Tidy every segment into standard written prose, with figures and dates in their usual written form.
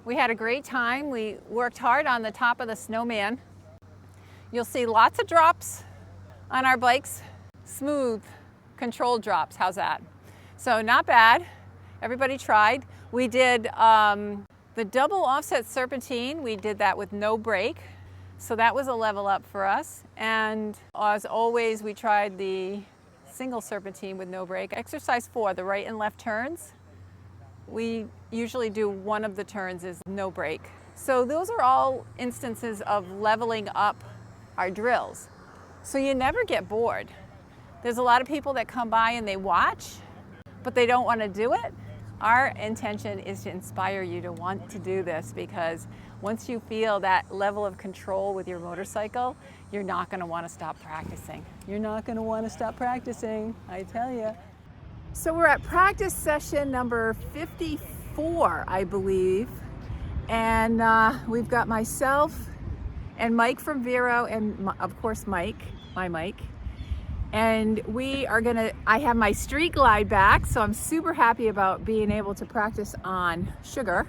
We had a great time. We worked hard on the top of the Snowman. You'll see lots of drops on our bikes. Smooth, controlled drops. How's that? So not bad. Everybody tried. We did the double offset Serpentine. We did that with no brake. So that was a level up for us. And as always, we tried the single Serpentine with no brake. Exercise 4, the right and left turns. We usually do one of the turns is no brake. So those are all instances of leveling up our drills. So you never get bored. There's a lot of people that come by and they watch, but they don't want to do it. Our intention is to inspire you to want to do this, because once you feel that level of control with your motorcycle, you're not going to want to stop practicing. You're not going to want to stop practicing, I tell you. So we're at practice session number 54, I believe. And we've got myself and Mike from Vero, and of course Mike, my Mike. And we are I have my street glide back, so I'm super happy about being able to practice on sugar.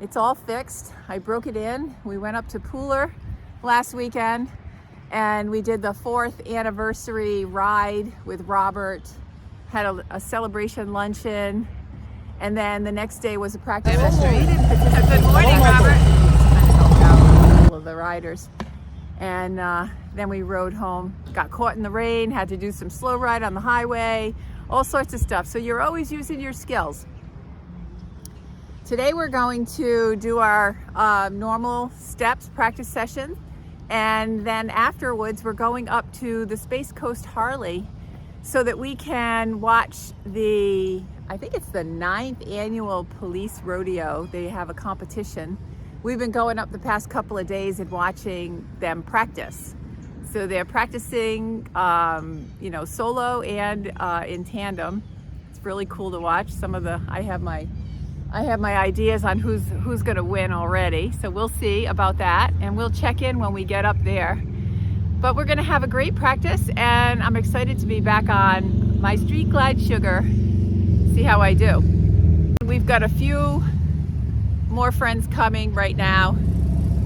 It's all fixed. I broke it in. We went up to Pooler last weekend and we did the 4th anniversary ride with Robert, had a celebration luncheon, and then the next day was a practice session. Good morning, Robert. All of the riders. And then we rode home, got caught in the rain, had to do some slow ride on the highway, all sorts of stuff. So you're always using your skills. Today we're going to do our normal steps practice session, and then afterwards we're going up to the SpaceCoast Harley so that we can watch I think it's the 9th annual police rodeo. They have a competition. We've been going up the past couple of days and watching them practice. So they're practicing, solo and in tandem. It's really cool to watch. I have my ideas on who's going to win already. So we'll see about that, and we'll check in when we get up there. But we're going to have a great practice, and I'm excited to be back on my street glide sugar. See how I do. We've got a few more friends coming right now.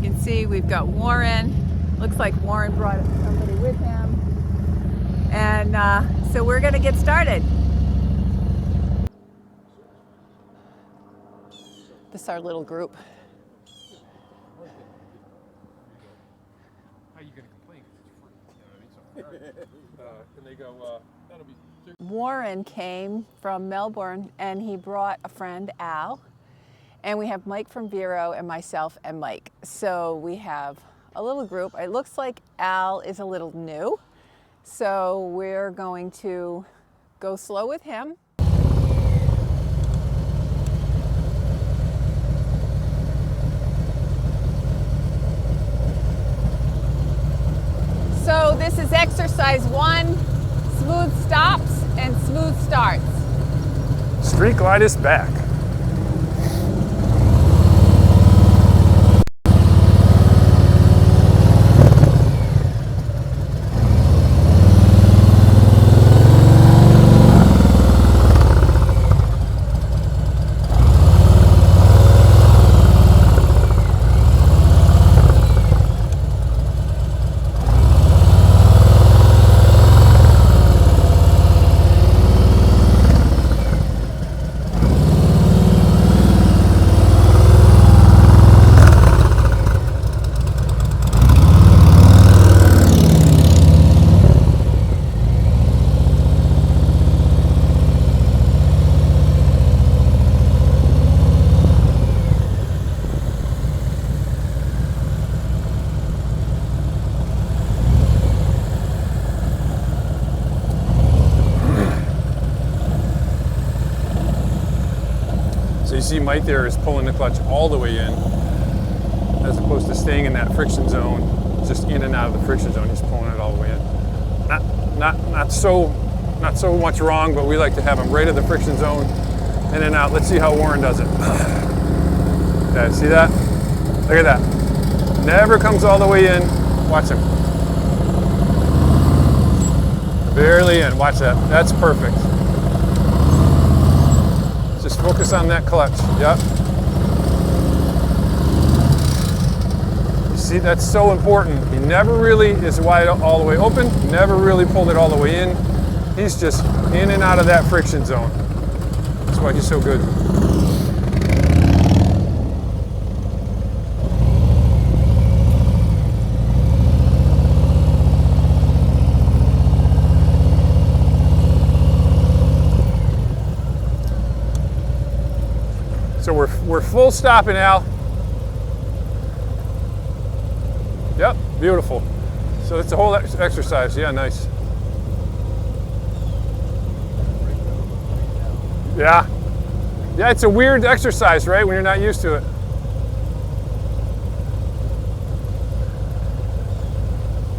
You can see we've got Warren. Looks like Warren brought somebody with him. And so we're going to get started. This is our little group. How are you going to complain? It's free. And they go, that'll be... Warren came from Melbourne and he brought a friend, Al. And we have Mike from Vero and myself and Mike. So we have a little group. It looks like Al is a little new. So we're going to go slow with him. So this is exercise 1, smooth stops and smooth starts. Street glide is back. So you see Mike there is pulling the clutch all the way in, as opposed to staying in that friction zone, just in and out of the friction zone. He's pulling it all the way in. Not so much wrong, but we like to have him right at the friction zone, in and out. Let's see how Warren does it. Yeah, see that? Look at that. Never comes all the way in. Watch him. Barely in. Watch that. That's perfect. Just focus on that clutch. Yep. See, that's so important. He never really is wide all the way open, never really pulled it all the way in. He's just in and out of that friction zone. That's why he's so good. So we're full stopping, Al. Yep, beautiful. So it's a whole exercise. Yeah, nice. Yeah. Yeah, it's a weird exercise, right? When you're not used to it.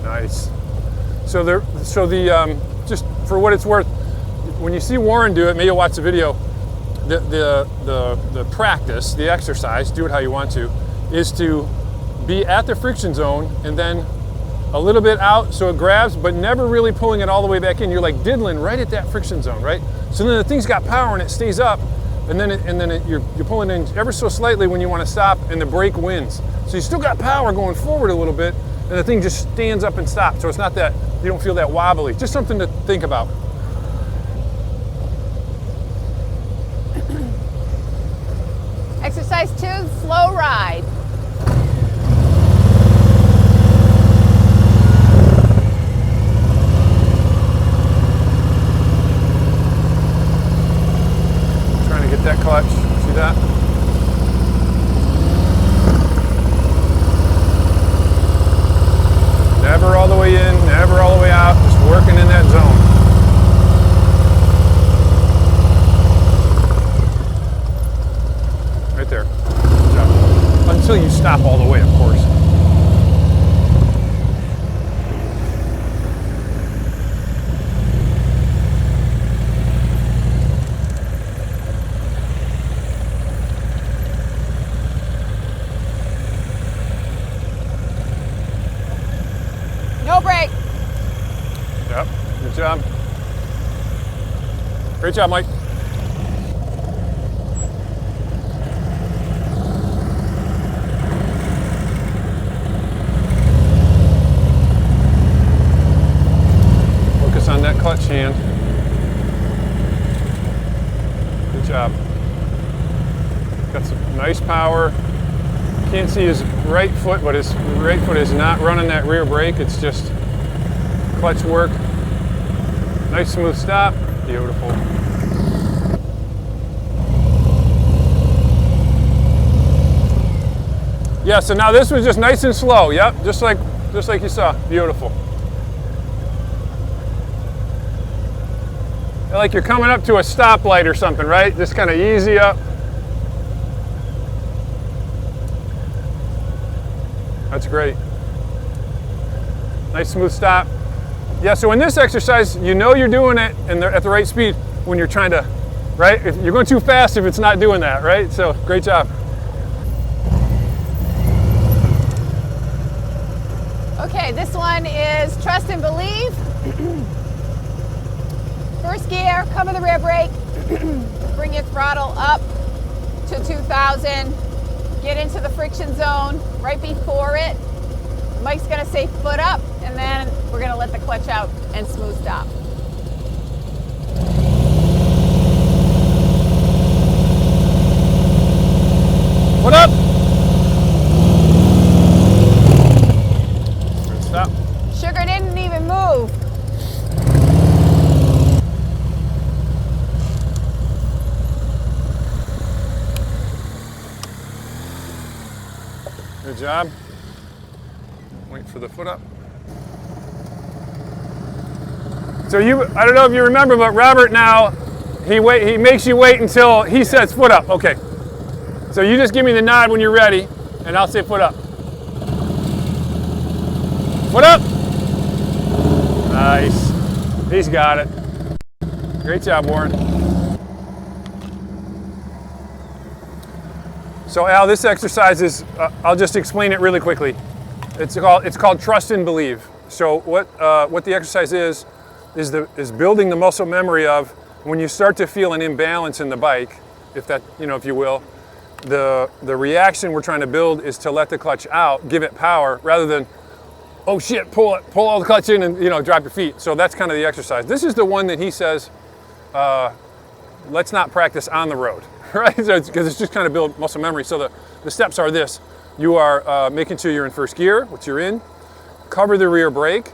Nice. So the just for what it's worth, when you see Warren do it, maybe you'll watch the video. The practice, the exercise, do it how you want to, is to be at the friction zone and then a little bit out so it grabs, but never really pulling it all the way back in. You're like diddling right at that friction zone, right? So then the thing's got power and it stays up, and then you're pulling in ever so slightly when you want to stop, and the brake wins. So you still got power going forward a little bit, and the thing just stands up and stops. So it's not that you don't feel that wobbly. Just something to think about. Exercise 2, slow ride. Trying to get that clutch. See that? Never all the way in, never all the way out, just working in that zone. Right there. Good job. Until you stop all the way, of course. No brake. Yep. Good job. Great job, Mike. On that clutch hand. Good job. Got some nice power. Can't see his right foot, but his right foot is not running that rear brake. It's just clutch work. Nice smooth stop. Beautiful. Yeah, so now this was just nice and slow. Yep, just like you saw. Beautiful. Like you're coming up to a stoplight or something, right? Just kind of easy up. That's great. Nice smooth stop. Yeah, so in this exercise, you know you're doing it and they're at the right speed when you're trying to, right? If you're going too fast if it's not doing that, right? So great job. Okay, this one is trust and believe. First gear, cover the rear brake, bring your throttle up to 2,000, get into the friction zone right before it. Mike's gonna say foot up, and then we're gonna let the clutch out and smooth stop. Foot up. Good stop. Sugar didn't even move. Good job. Wait for the foot up. So I don't know if you remember, but Robert now, he makes you wait until he says foot up. Okay. So you just give me the nod when you're ready, and I'll say foot up. Foot up. Nice. He's got it. Great job, Warren. So Al, this exercise is, I'll just explain it really quickly. It's called trust and believe. So what the exercise is building the muscle memory of when you start to feel an imbalance in the bike, if you will, the reaction we're trying to build is to let the clutch out, give it power, rather than, oh shit, pull all the clutch in and, you know, drop your feet. So that's kind of the exercise. This is the one that he says, let's not practice on the road, right? Because it's just kind of build muscle memory. So the steps are this. You are making sure you're in first gear, which you're in. Cover the rear brake.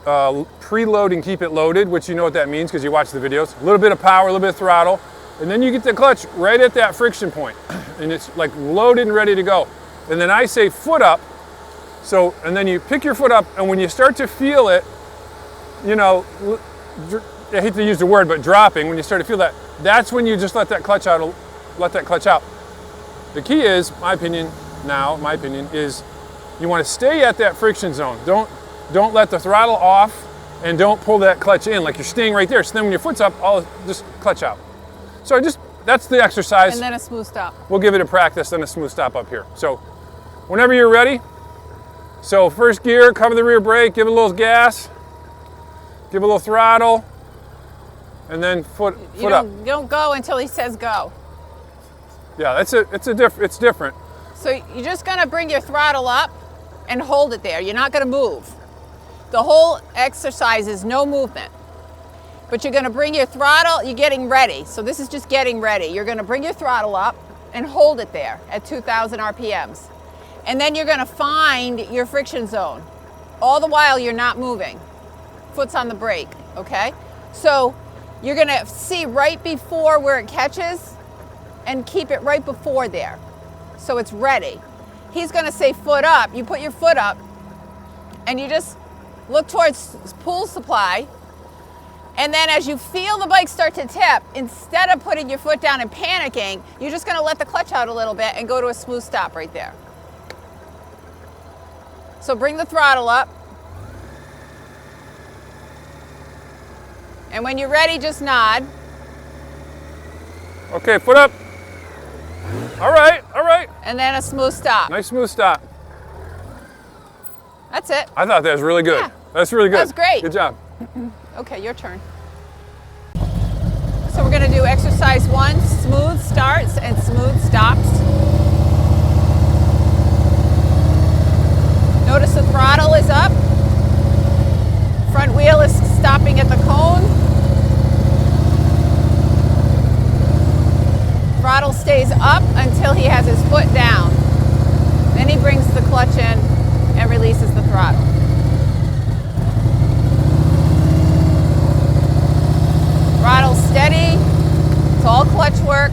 Preload and keep it loaded, which you know what that means because you watch the videos. A little bit of power, a little bit of throttle. And then you get the clutch right at that friction point. And it's like loaded and ready to go. And then I say foot up. So, and then you pick your foot up, and when you start to feel it, you know, I hate to use the word, but dropping, when you start to feel that, that's when you just let that clutch out, The key is, my opinion, is you want to stay at that friction zone. Don't let the throttle off, and don't pull that clutch in, like you're staying right there. So then when your foot's up, just clutch out. So that's the exercise. And then a smooth stop. We'll give it a practice, then a smooth stop up here. So whenever you're ready, so first gear, cover the rear brake, give it a little gas, give it a little throttle, and then foot up. You don't go until he says go. Yeah, it's different. So you're just gonna bring your throttle up and hold it there. You're not gonna move. The whole exercise is no movement. But you're gonna bring your throttle, you're getting ready. So this is just getting ready. You're gonna bring your throttle up and hold it there at 2,000 RPMs. And then you're gonna find your friction zone. All the while you're not moving. Foot's on the brake, okay? So you're gonna see right before where it catches and keep it right before there. So it's ready. He's gonna say foot up. You put your foot up and you just look towards pool supply. And then as you feel the bike start to tip, instead of putting your foot down and panicking, you're just gonna let the clutch out a little bit and go to a smooth stop right there. So bring the throttle up. And when you're ready, just nod. Okay, foot up. All right. And then a smooth stop. Nice smooth stop. That's it. I thought that was really good. Yeah. That's really good. That's great. Good job. Okay, your turn. So we're gonna do exercise 1, smooth starts and smooth stops. Notice the throttle is up. Front wheel is stopping at the cone. Throttle stays up until he has his foot down. Then he brings the clutch in and releases the throttle. Throttle steady. It's all clutch work.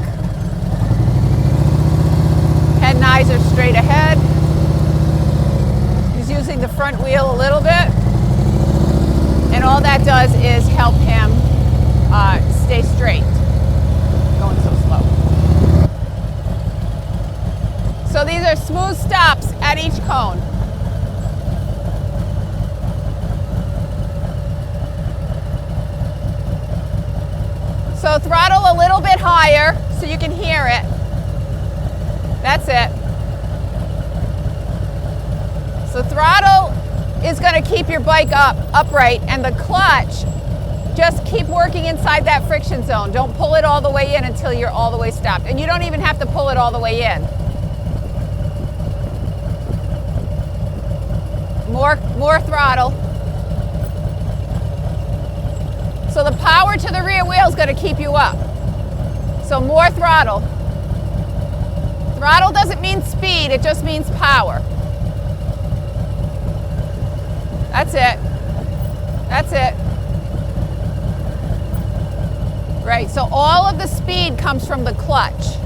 Head and eyes are straight ahead. He's using the front wheel a little bit. And all that does is help him stay straight. Going so slow. So these are smooth stops at each cone. So throttle a little bit higher so you can hear it. That's it. So throttle is going to keep your bike upright, and the clutch, just keep working inside that friction zone. Don't pull it all the way in until you're all the way stopped. And you don't even have to pull it all the way in. More throttle. So the power to the rear wheel is going to keep you up. So more throttle. Throttle doesn't mean speed, it just means power. That's it. That's it. Right, so all of the speed comes from the clutch.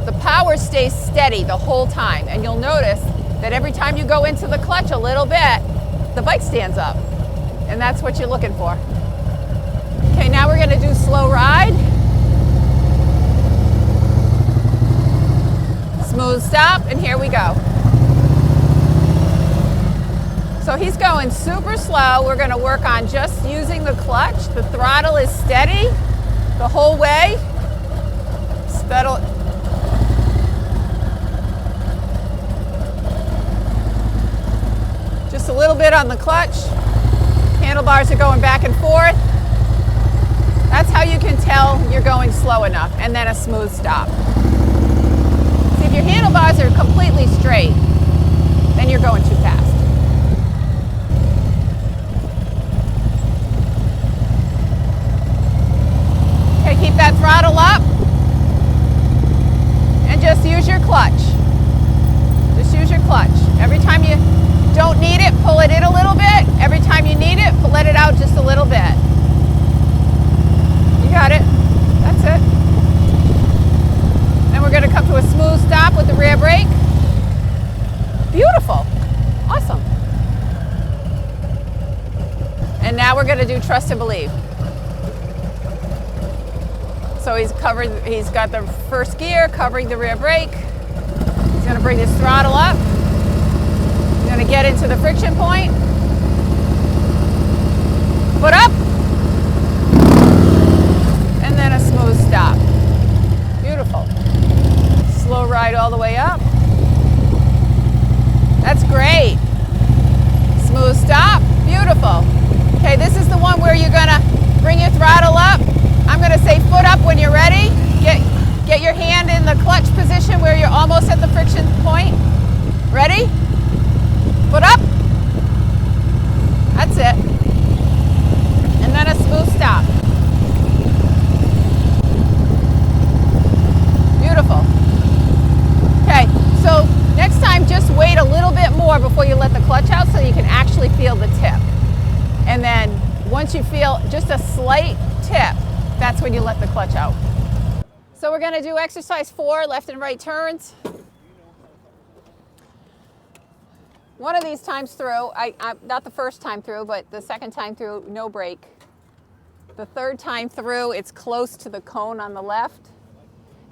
The power stays steady the whole time, and you'll notice that every time you go into the clutch a little bit, the bike stands up, and that's what you're looking for. Okay, now we're gonna do slow ride. Smooth stop, and here we go. So he's going super slow. We're gonna work on just using the clutch. The throttle is steady the whole way. Just a little bit on the clutch. Handlebars are going back and forth. That's how you can tell you're going slow enough, and then a smooth stop. your handlebars are completely straight, then you're going too fast. Okay, keep that throttle up and just use your clutch. Just use your clutch. Every time you don't need it, pull it in a little bit. Every time you need it, let it out just a little bit. You got it. That's it. Then we're going to come to a smooth stop with the rear brake. Beautiful. Awesome. And now we're going to do trust and believe. So he's got the first gear covering the rear brake. He's going to bring his throttle up. He's going to get into the friction point. Foot up. And then a smooth stop. Beautiful. Slow ride all the way up. That's great. Smooth stop. Beautiful. Okay, this is the one where you're going to bring your throttle up. I'm going to say foot up when you're ready. Get your hand in the clutch position where you're almost at the friction point. Ready? Foot up. That's it. And then a smooth stop. Beautiful. Okay, so next time just wait a little bit more before you let the clutch out so you can actually feel the tip. And then once you feel just a slight tip, that's when you let the clutch out. So we're going to do exercise 4, left and right turns. One of these times through, not the first time through, but the second time through, no brake. The third time through, it's close to the cone on the left.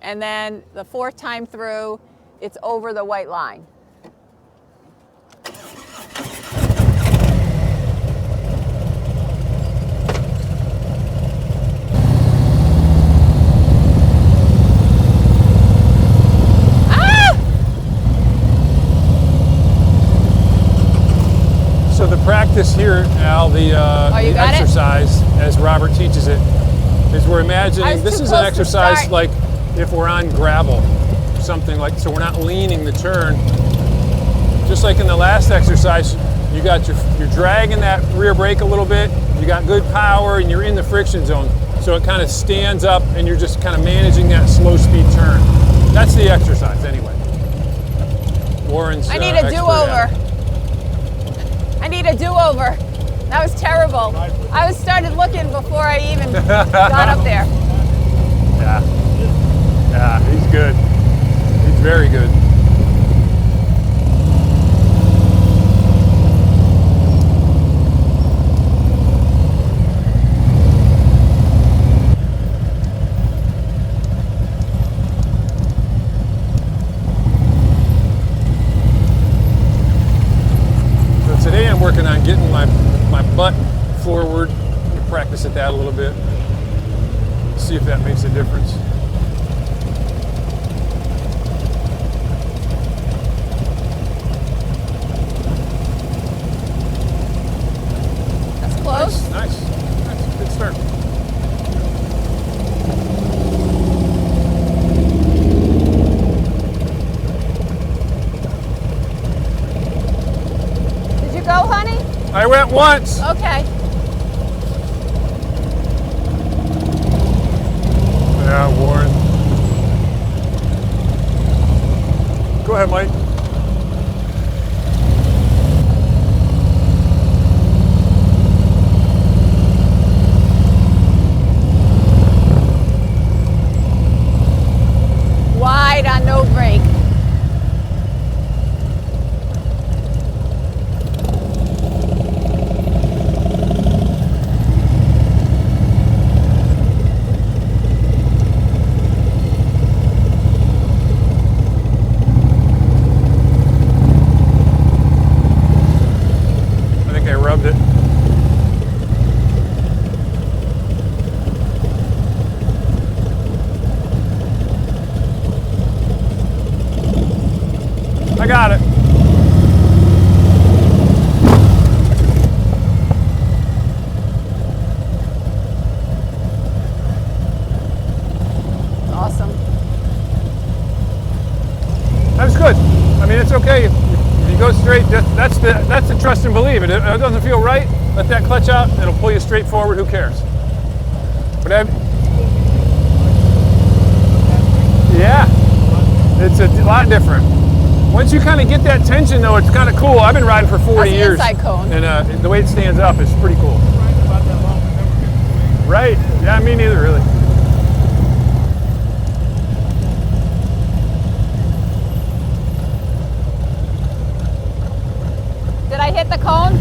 And then the fourth time through, it's over the white line. So the practice here, Al, the exercise, as Robert teaches it, is we're imagining this is an exercise like if we're on gravel, something like, so we're not leaning the turn. Just like in the last exercise, you're dragging that rear brake a little bit, you got good power, and you're in the friction zone. So it kind of stands up, and you're just kind of managing that slow speed turn. That's the exercise, anyway. Warren's I need a do-over. I need a do-over. That was terrible. I started looking before I even got up there. Yeah, he's good. He's very good. Today I'm working on getting my butt forward. We'll practice at that a little bit. See if that makes a difference. That's close. Nice. Good start. Go, honey? I went once. Okay. Yeah, Warren. Go ahead, Mike. Wide on no brake. I got it. Awesome. mean, it's okay if you go straight. That's the trust and believe. If it doesn't feel right, let that clutch out. It'll pull you straight forward. Who cares? But yeah, it's a lot different. Once you kind of get that tension, though, it's kind of cool. I've been riding for 40 years, inside cone. And the way it stands up is pretty cool. Right? Yeah, me neither, really. Did I hit the cone?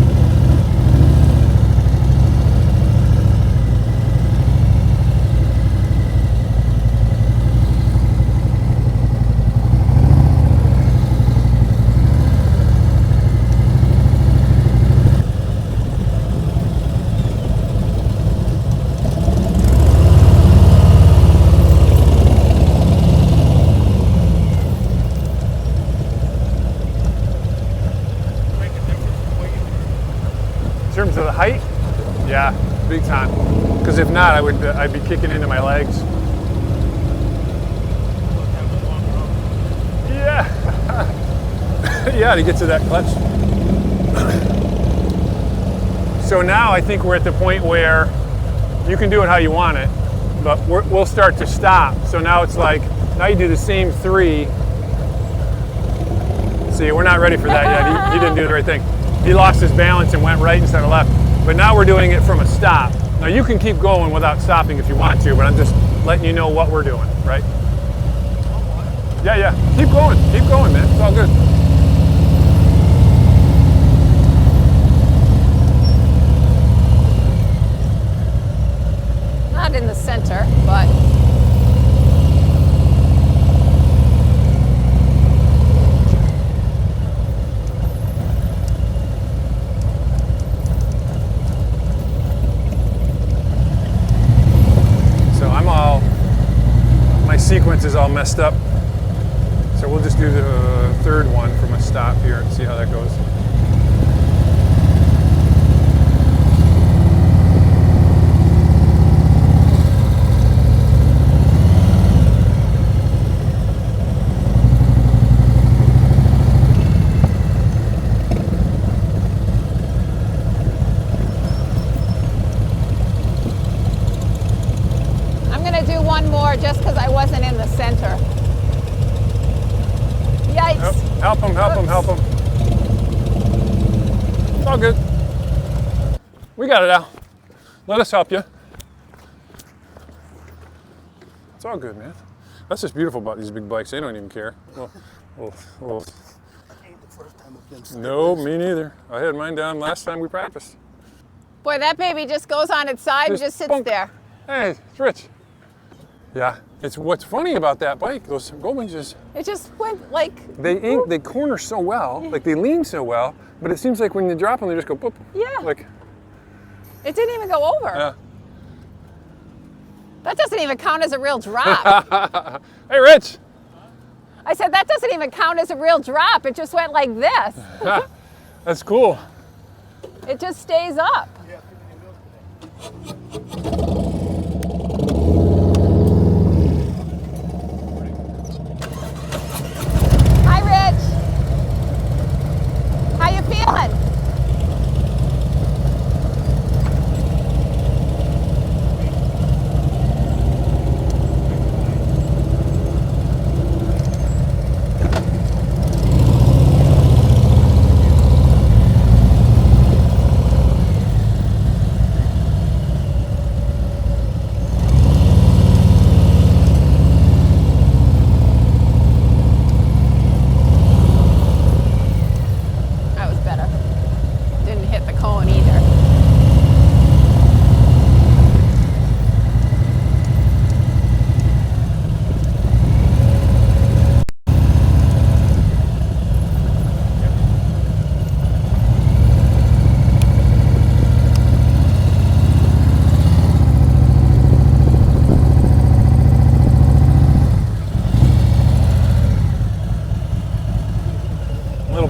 In terms of the height, yeah, big time. Because if not, I'd be kicking into my legs. Yeah, yeah, to get to that clutch. So now I think we're at the point where you can do it how you want it, but we'll start to stop. So now it's like, now you do the same 3. See, we're not ready for that yet. He didn't do the right thing. He lost his balance and went right instead of left. But now we're doing it from a stop. Now you can keep going without stopping if you want to, but I'm just letting you know what we're doing, right? Yeah. Keep going, man. It's all good. Not in the center, but sequence is all messed up. So we'll just do the 3rd one from a stop here and see how that goes. just because I wasn't in the center. Yikes. Help him. It's all good. We got it, Al. Let us help you. It's all good, man. That's just beautiful about these big bikes. They don't even care. No, me neither. I had mine down last time we practiced. Boy, that baby just goes on its side and just sits bunk. there. Hey, it's Rich. Yeah, it's what's funny about that bike. Those Goldwings is it just went like they corner so well, like they lean so well, but it seems like when you drop them, they just go boop. Yeah. Like it didn't even go over. Yeah. That doesn't even count as a real drop. Hey, Rich. I said that doesn't even count as a real drop. It just went like this. That's cool. It just stays up.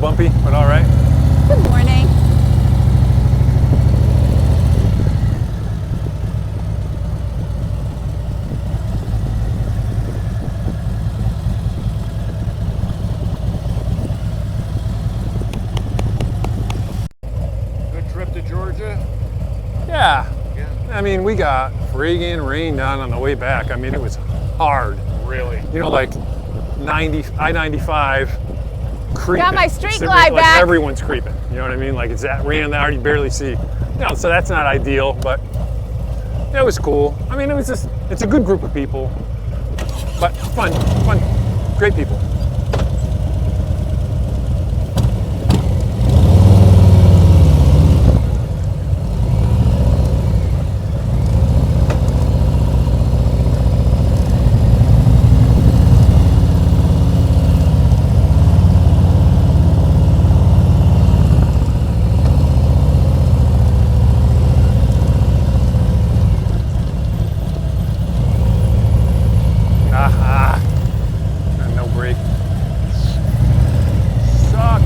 Bumpy, but all right. Good morning. Yeah. I mean, we got friggin' rain down on the way back. I mean, it was hard. Really? You know, like I-95 creeping. Got my street It's glide like back. Everyone's creeping. You know what I mean? Like it's that rain that I already barely see. You know, so that's not ideal, but it was cool. I mean, it's a good group of people, but fun, great people. No brake. Sucked.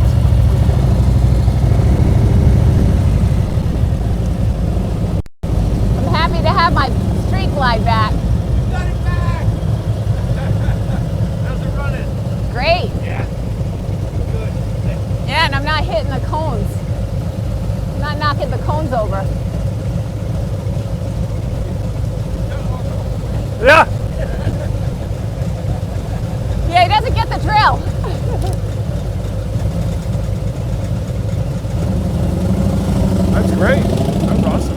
I'm happy to have my street glide back. You got it back! How's it running? Great. Yeah. Good. Yeah, and I'm not hitting the cones. I'm not knocking the cones over. Yeah. Yeah, he doesn't get the drill. That's great. That's awesome.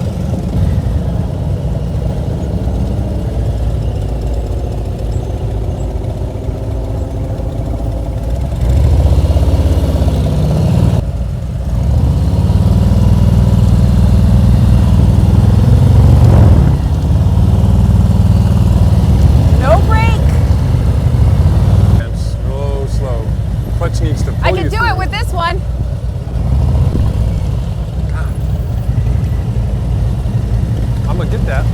No brake. And slow. Clutch needs to pull I you can do through. it with this one. I'm gonna get that.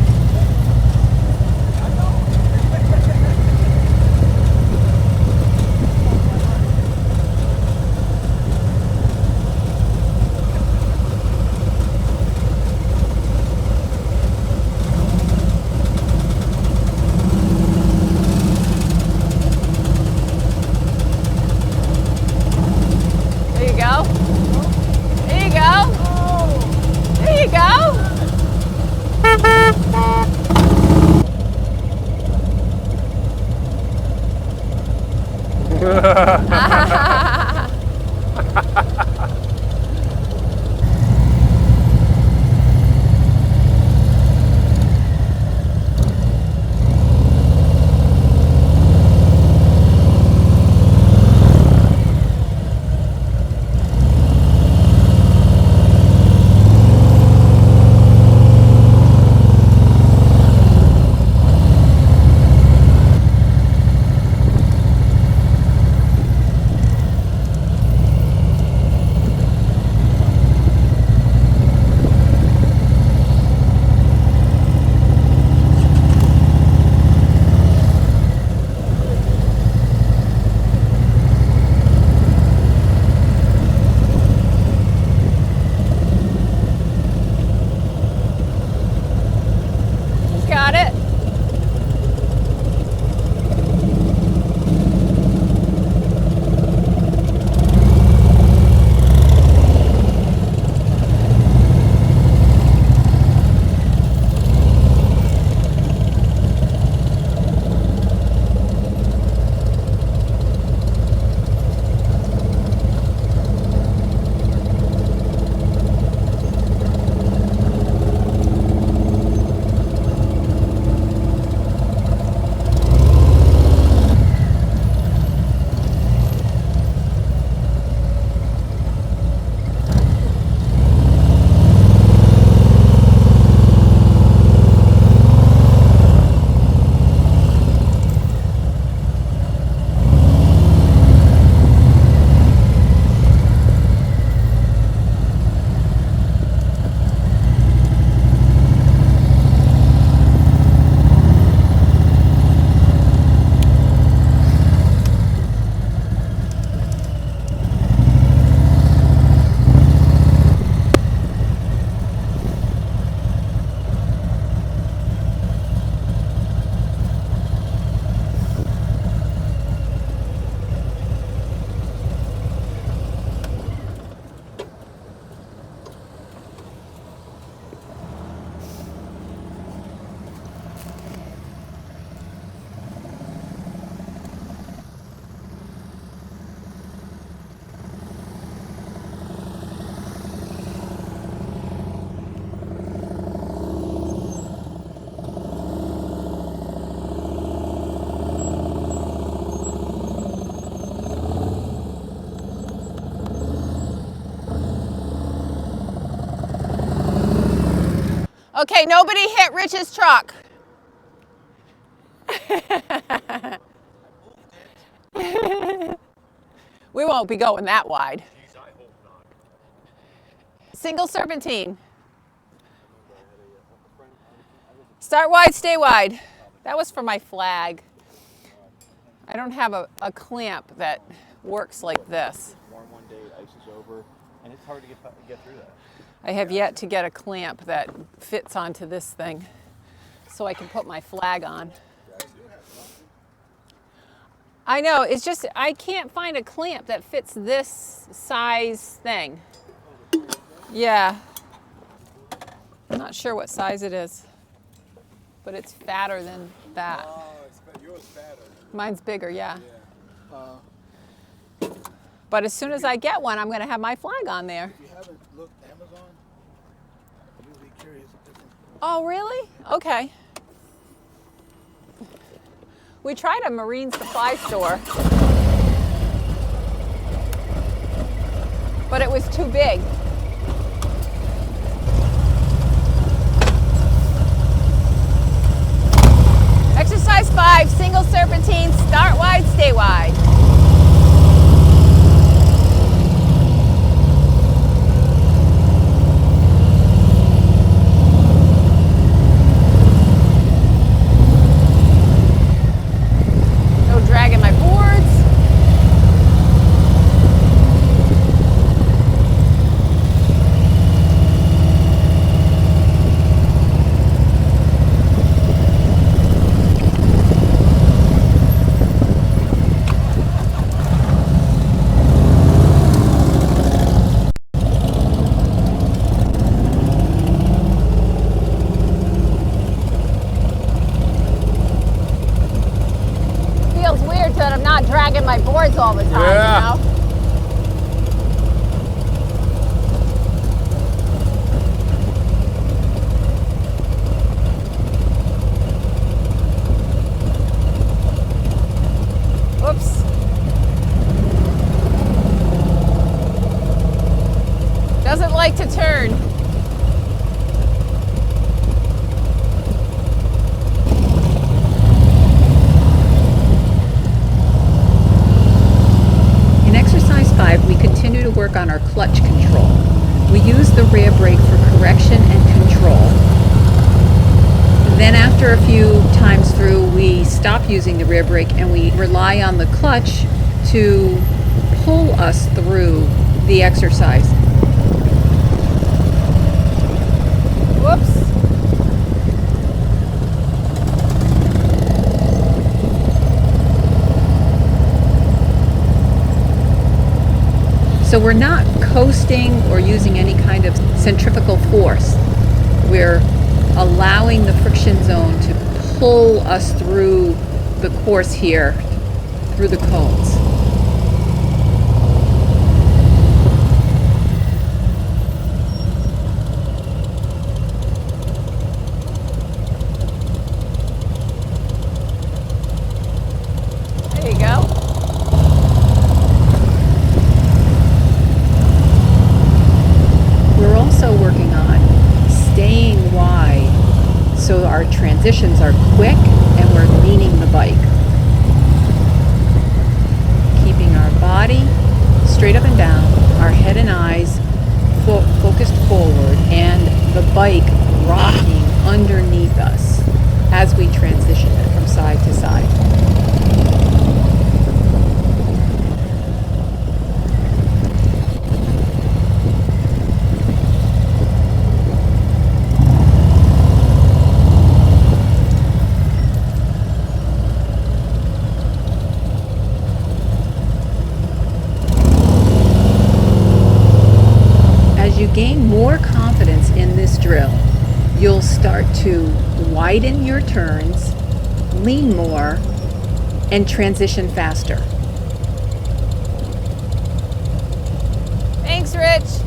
There you go. There you go. There you go. Okay, nobody hit Rich's truck. We won't be going that wide. Single serpentine. Start wide, stay wide. That was for my flag. I don't have a clamp that works like this. Warm one day, ice is over, and it's hard to get through that. I have yet to get a clamp that fits onto this thing so I can put my flag on. I know, it's just, I can't find a clamp that fits this size thing. Yeah. I'm not sure what size it is, but it's fatter than that. Oh, yours fatter. Mine's bigger, yeah. Yeah. But as soon as I get one, I'm going to have my flag on there. If you haven't looked Amazon, you'll be curious if different. Oh, really? Okay. We tried a marine supply store, but it was too big. Exercise 5, single serpentine, start wide, stay wide. No dragging my boards. Feels weird that I'm not dragging my boards all the time, Yeah. you know? Oops. Doesn't like to turn. In exercise 5, we continue to work on our clutch control. We use the rear brake for correction and control. Then after a few times through, we stop using the rear brake and we rely on the clutch to pull us through the exercise. Whoops. So we're not coasting or using any kind of centrifugal force. We're allowing the friction zone to pull us through the course here, through the cones. There you go. We're also working on staying wide so our transitions are quick and we're leaning the bike. Keeping our body straight up and down, our head and eyes focused forward, and the bike rocking underneath us as we transition it from side to side. As you gain more confidence in this drill, you'll start to widen your turns, lean more, and transition faster. Thanks, Rich.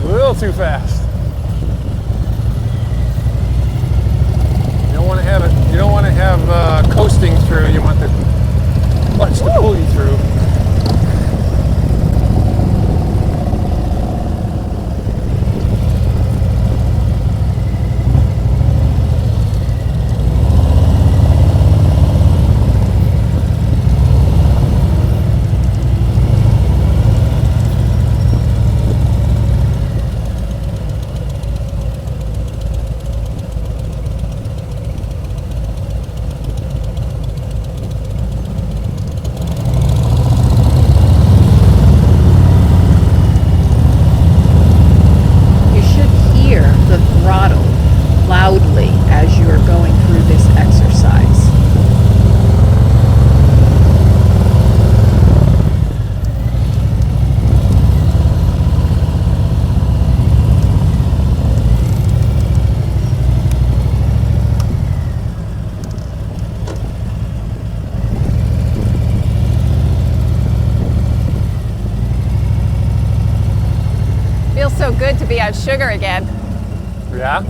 A little too fast. so good to be on sugar again. Yeah?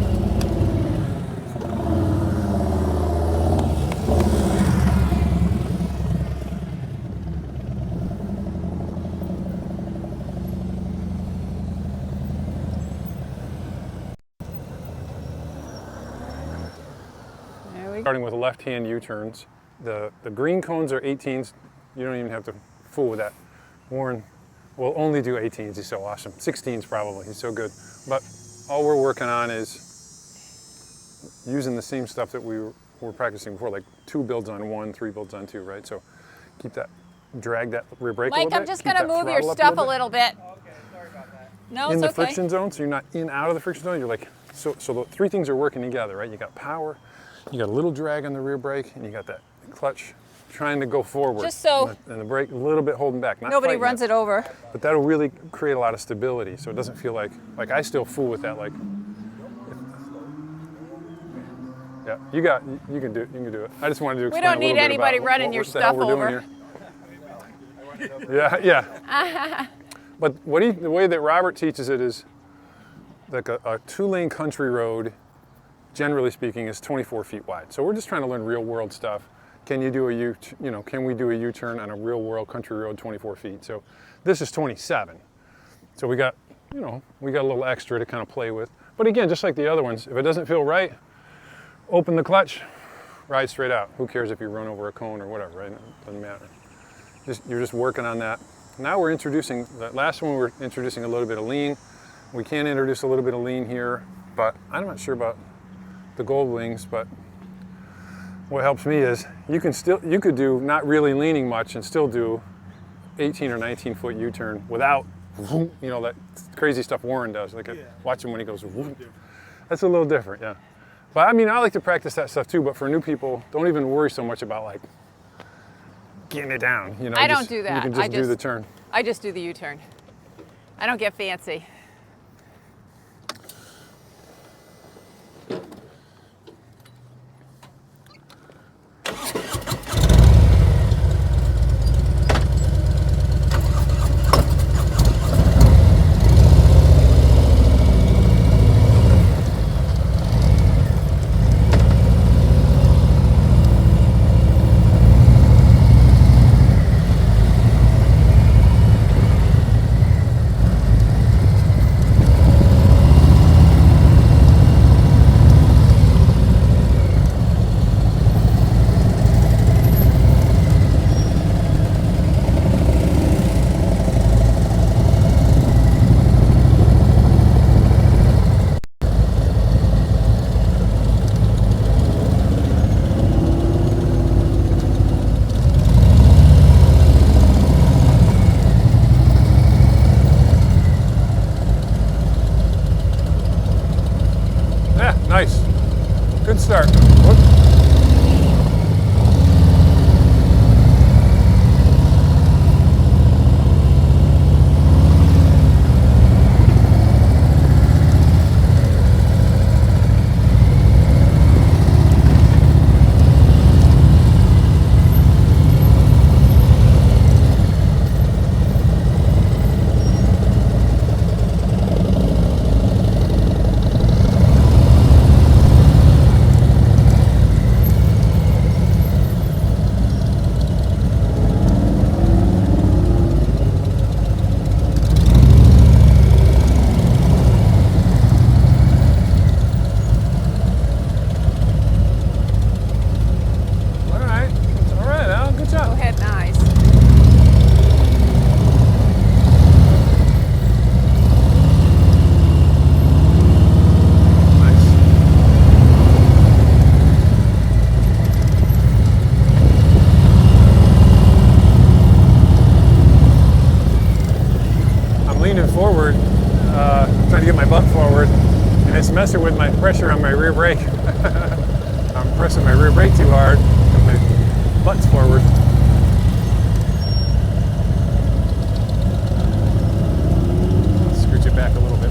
There we go. Starting with left-hand U-turns. The green cones are 18s. You don't even have to fool with that. Warren will only do 18s. He's so awesome. 16s probably. He's so good. But all we're working on is using the same stuff that we were practicing before, like 2 builds on 1, 3 builds on 2, right? So keep that, drag that rear brake a Mike, little bit. I'm just keep going to that move your throttle up stuff a little bit. Okay, sorry about that. No, in it's the okay. friction zone, so you're not in out of the friction zone. You're like, so the 3 things are working together, right? You got power, you got a little drag on the rear brake, and you got that clutch trying to go forward. Just so and the brake a little bit holding back. Not nobody fighting runs it over. But that'll really create a lot of stability, so it doesn't feel like I still fool with that. Like, yeah, you can do it. I just wanted to explain We don't a little need bit anybody about running what your the hell stuff we're doing over. here. Yeah. But the way that Robert teaches it is like a 2-lane country road, generally speaking, is 24 feet wide. So we're just trying to learn real world stuff. Can you do can we do a U-turn on a real world country road 24 feet? So this is 27. So we got a little extra to kind of play with. But again, just like the other ones, if it doesn't feel right, open the clutch, ride straight out. Who cares if you run over a cone or whatever, right? It doesn't matter. You're just working on that. Now we're introducing, the last one we were introducing a little bit of lean. We can introduce a little bit of lean here, but I'm not sure about the gold wings, but what helps me is you could do not really leaning much and still do 18 or 19 foot U-turn without, that crazy stuff Warren does. Like watch him when he goes, that's a little different, yeah. But I mean, I like to practice that stuff too, but for new people, don't even worry so much about like getting it down. I don't do that. You can just do the turn. I just do the U-turn. I don't get fancy. Nice. Good start. Whoop. Forward, trying to get my butt forward, and it's messing with my pressure on my rear brake. I'm pressing my rear brake too hard, and my butt's forward. Scooch it back a little bit.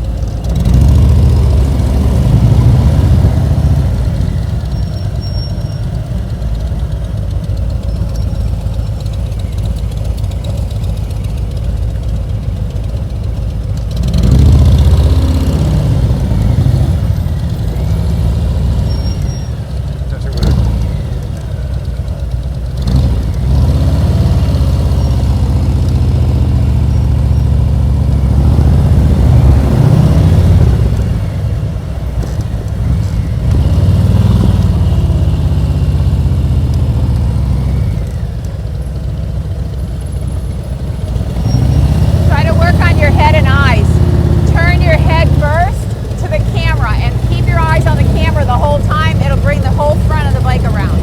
head first to the camera and keep your eyes on the camera the whole time. It'll bring the whole front of the bike around.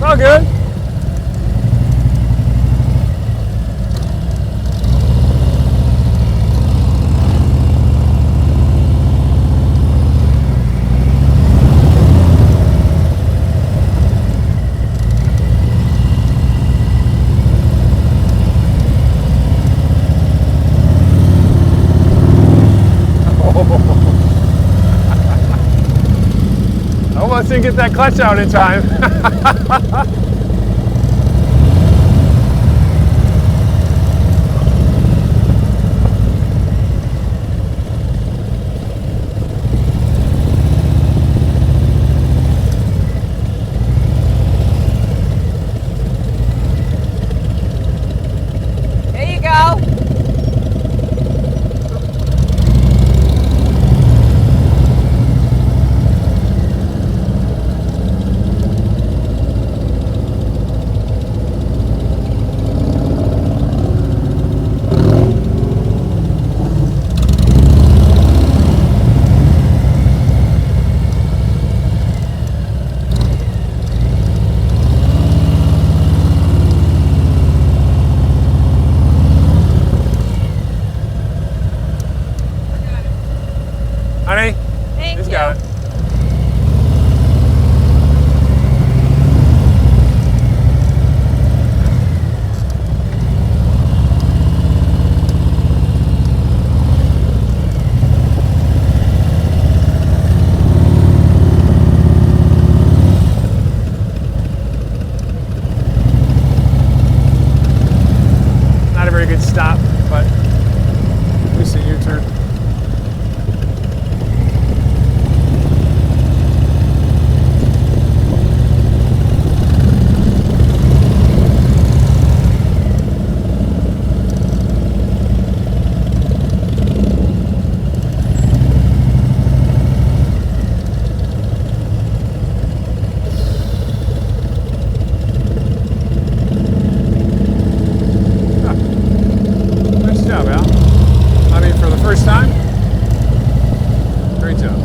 All good. I almost didn't get that clutch out in time. There you go. Honey, Thank he's you. got it. Not a very good stop, but at least a U-turn. Nice job, Al. I mean, for the first time, great job.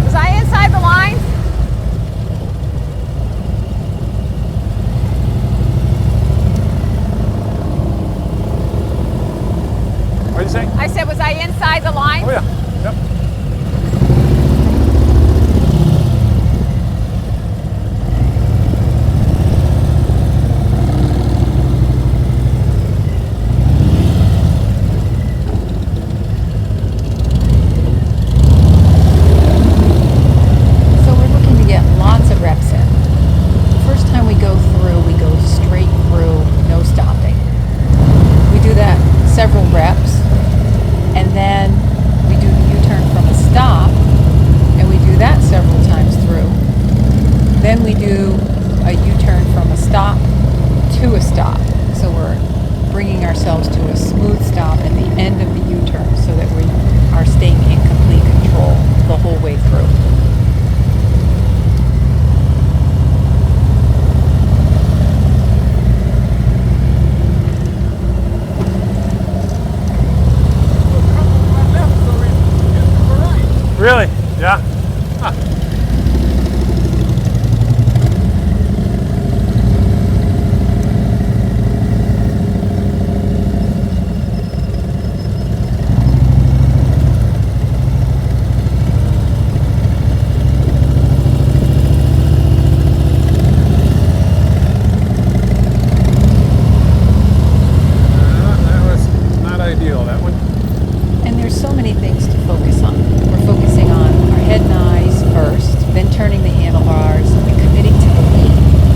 Was I inside the lines? What did you say? I said, was I inside the lines? Oh, yeah. Yep. So we're looking to get lots of reps in. The first time we go straight through, no stopping. We do that several reps, and then we do the U-turn from a stop, and we do that several times through. Then we do a U-turn from a stop, to a stop. So we're bringing ourselves to a smooth stop at the end of the U-turn so that we are staying in complete control the whole way through. Really? Yeah. Huh. That was not ideal, that one. And there's so many things to focus on. We're focusing on our head and eyes first, then turning the handlebars and committing to the lead.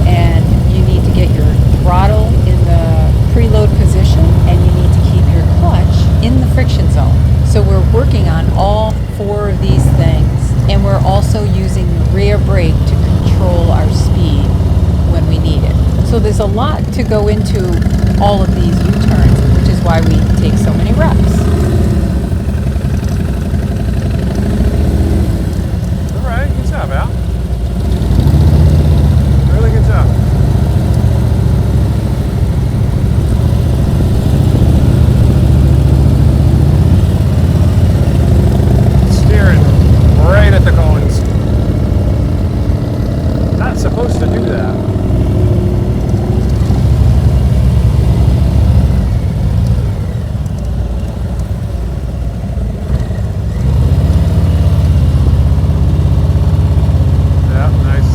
And you need to get your throttle in the preload position, and you need to keep your clutch in the friction zone. So we're working on all four of these things, and we're also using the rear brake to control our speed when we need it. So there's a lot to go into all of these U-turns, which is why we take so many reps. All right, good job, Al. Really good job. Steering right at the cones. Not supposed to do that. Yeah, nice.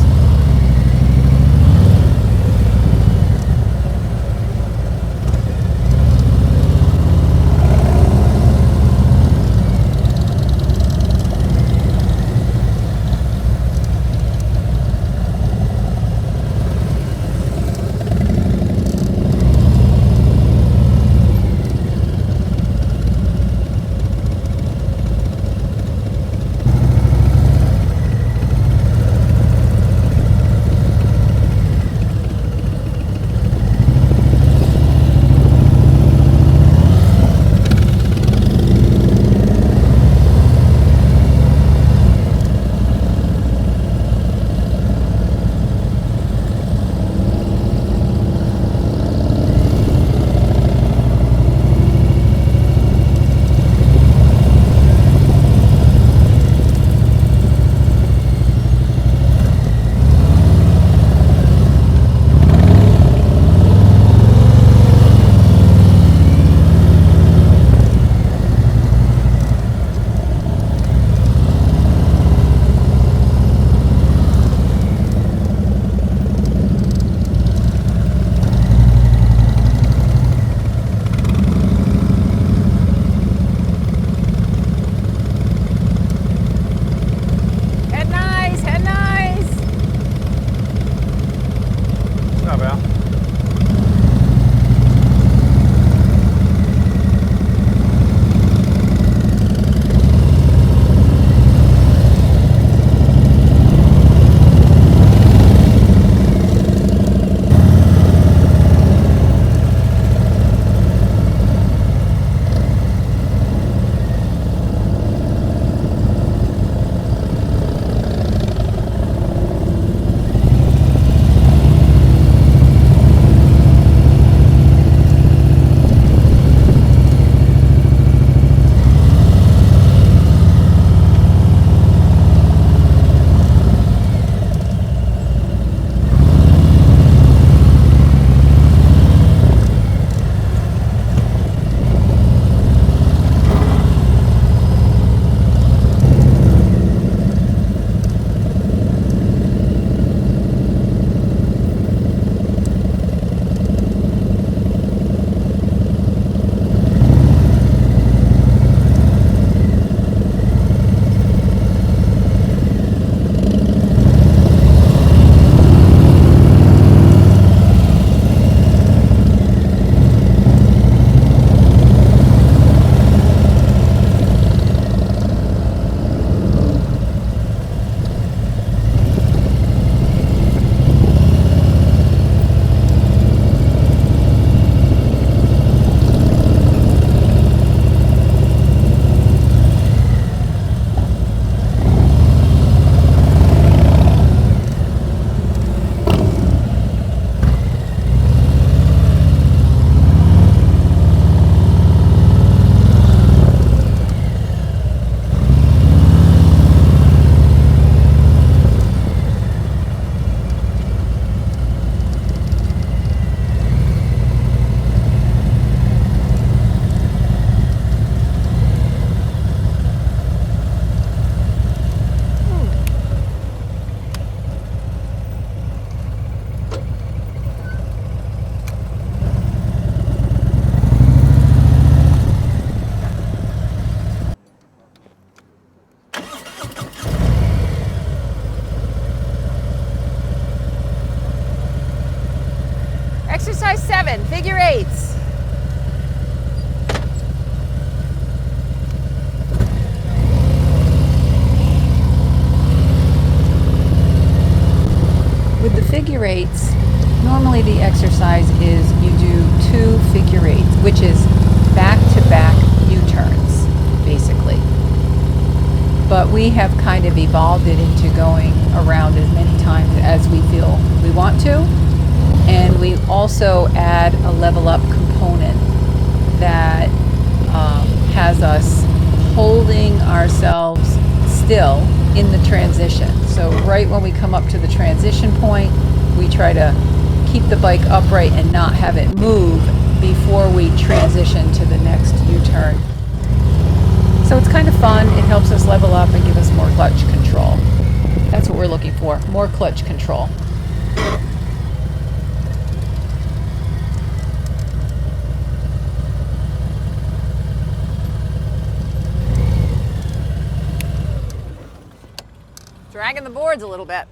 Exercise 7, figure eights. With the figure eights, normally the exercise is you do 2 figure eights, which is back-to-back U-turns, basically. But we have kind of evolved it into going around as many times as we feel we want to. And we also add a level up component that has us holding ourselves still in the transition. So right when we come up to the transition point, we try to keep the bike upright and not have it move before we transition to the next U-turn. So it's kind of fun. It helps us level up and give us more clutch control. That's what we're looking for, more clutch control. Dragging the boards a little bit.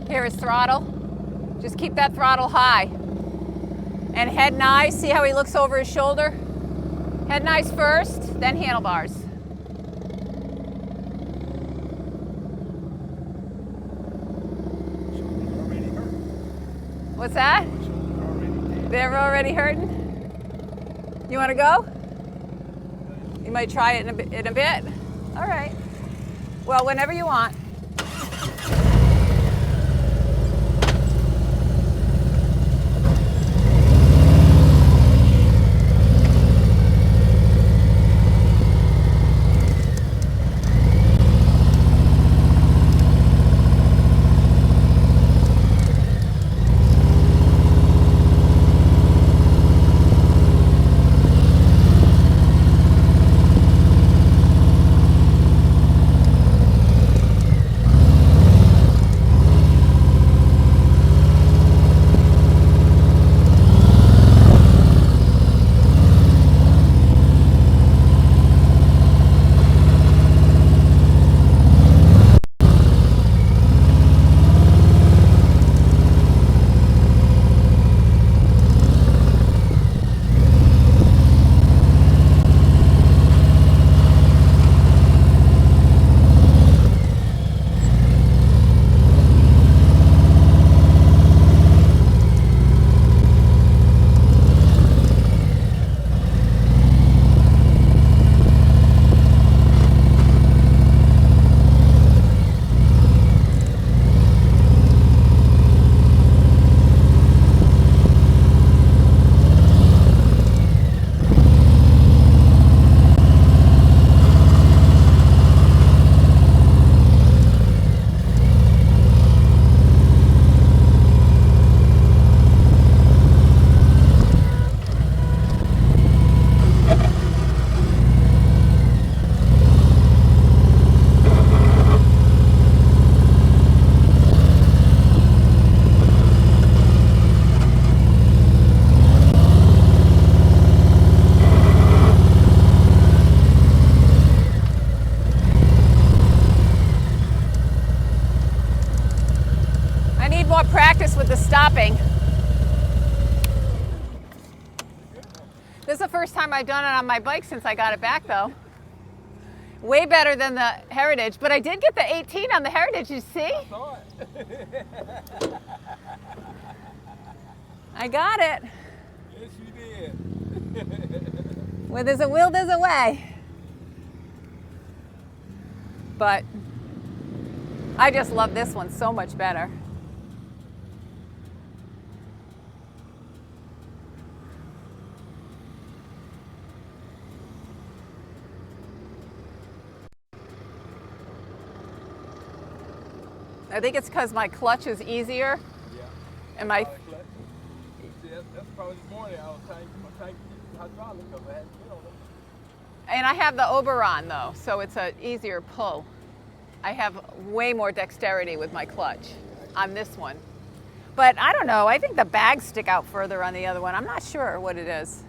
Here is throttle. Just keep that throttle high. And head nice. See how he looks over his shoulder? Head nice first, then handlebars. What's that? They're already hurting? You want to go? You might try it in a bit? All right. Well, whenever you want. Practice with the stopping. This is the first time I've done it on my bike since I got it back though. Way better than the Heritage, but I did get the 18 on the Heritage, you see? I got it. Yes, you did. Where there's a will, there's a way. But I just love this one so much better. I think it's because my clutch is easier. Yeah. And my, See, that's probably this morning I was trying to get hydraulic because I had to get on it. and I have the Oberon though, so it's an easier pull. I have way more dexterity with my clutch on this one. But I don't know, I think the bags stick out further on the other one. I'm not sure what it is.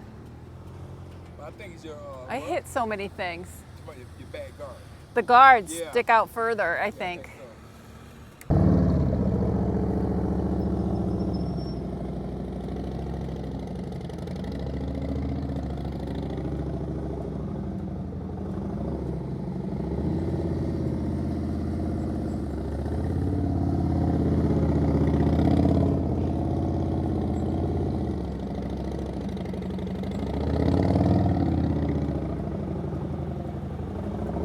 But I think it's your. I hit so many things. Your back guard. The guards Yeah. stick out further, I think.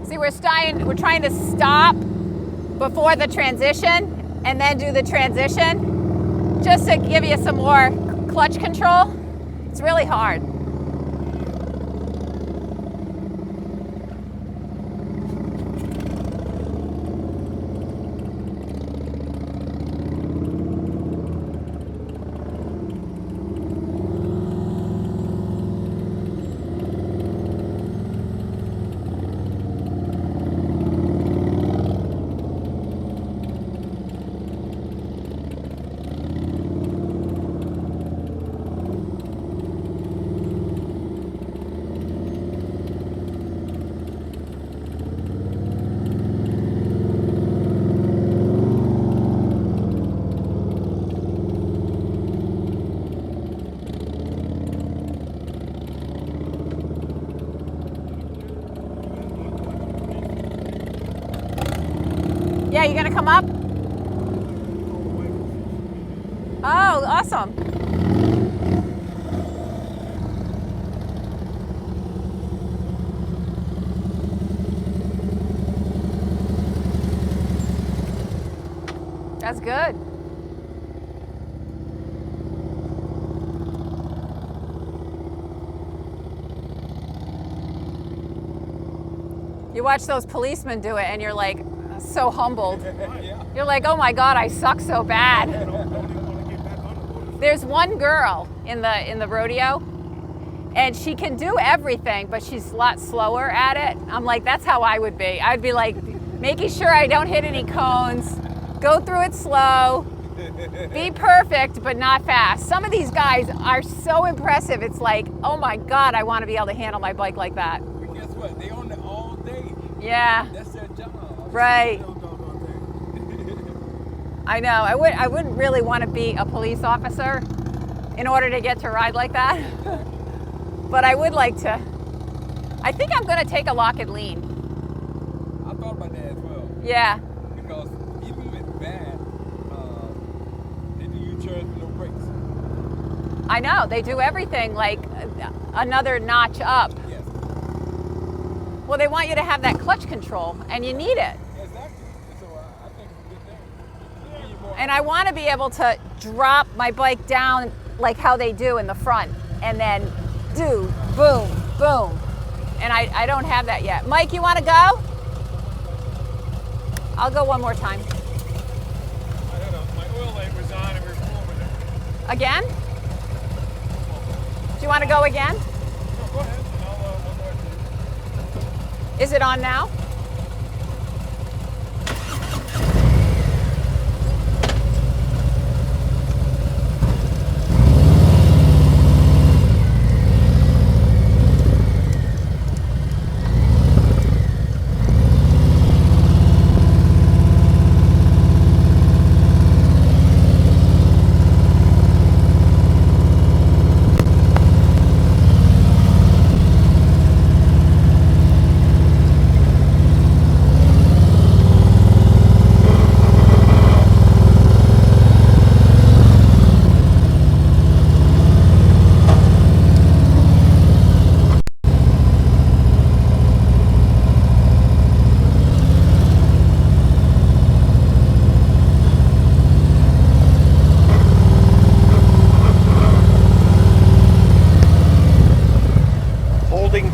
See, we're trying to stop before the transition and then do the transition just to give you some more clutch control. It's really hard. Yeah, you gonna come up? Oh, awesome. That's good. You watch those policemen do it and you're like so humbled. You're like, oh my God, I suck so bad. There's one girl in the rodeo and she can do everything, but she's a lot slower at it. I'm like, that's how I would be. I'd be like making sure I don't hit any cones, go through it slow, be perfect, but not fast. Some of these guys are so impressive. It's like, oh my God, I want to be able to handle my bike like that. But guess what? They on it all day. Yeah. That's their job. Right. I know. I wouldn't really want to be a police officer in order to get to ride like that. But I would like to. I think I'm going to take a lock and lean. I thought about that as well. Yeah. Because even with bad, they do U-turns with no brakes. I know. They do everything like another notch up. Yes. Well, they want you to have that clutch control, and you need it. Exactly. So I think it's a good thing. Give you more And I want to be able to drop my bike down like how they do in the front, and then do boom, boom. And I don't have that yet. Mike, you want to go? I'll go one more time. I don't know. My oil light was on and we were full with it. Again? Do you want to go again? No, go ahead. And I'll go ahead. Is it on now?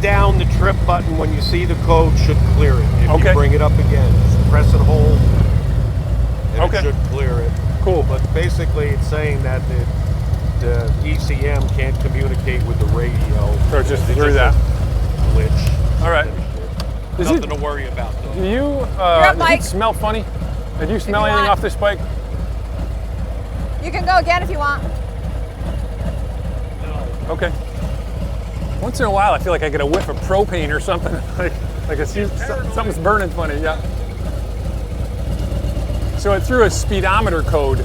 Down the trip button when you see the code should clear it. If Okay. you bring it up again, just press and hold. and Okay. it should clear it. Cool. But basically, it's saying that the ECM can't communicate with the radio. So it's just It's through a that. glitch. All right. Does Nothing it, to worry about, though. do you, up, does Mike. it smell funny? Did you smell you anything want. off this bike? You can go again if you want. Okay. Once in a while, I feel like I get a whiff of propane or something. like I see something's burning funny. Yeah. So it threw a speedometer code,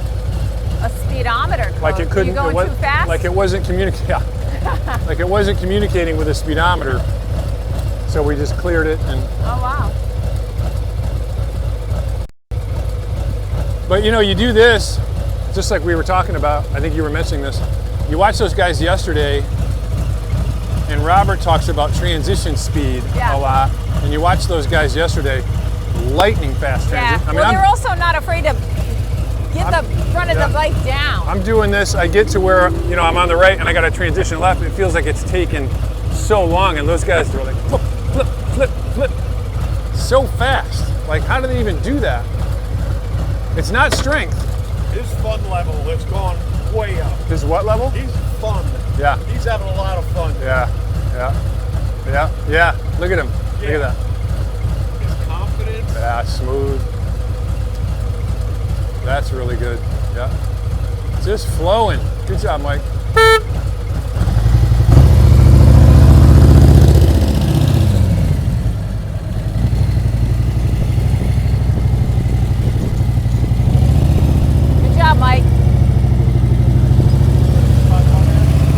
A speedometer code. like it couldn't. You going it too fast? Like it wasn't communicating. Yeah. Like it wasn't communicating with a speedometer. So we just cleared it and. Oh wow. But you know, you do this, just like we were talking about. I think you were mentioning this. You watch those guys yesterday, and Robert talks about transition speed Yeah. a lot. And you watch those guys yesterday, lightning fast Yeah. transition. Well, you're also not afraid to get the front of yeah. the bike down. I'm doing this. I get to where I'm on the right, and I got to transition left. It feels like it's taken so long, and those guys are like flip, flip, flip, flip, so fast. Like, how do they even do that? It's not strength. His fun level has gone way up. His what level? He's fun. Yeah. He's having a lot of fun. Yeah, yeah, yeah, yeah. Look at him. Look at that. His confidence. Yeah, smooth. That's really good. Yeah. Just flowing. Good job, Mike. Good job, Mike.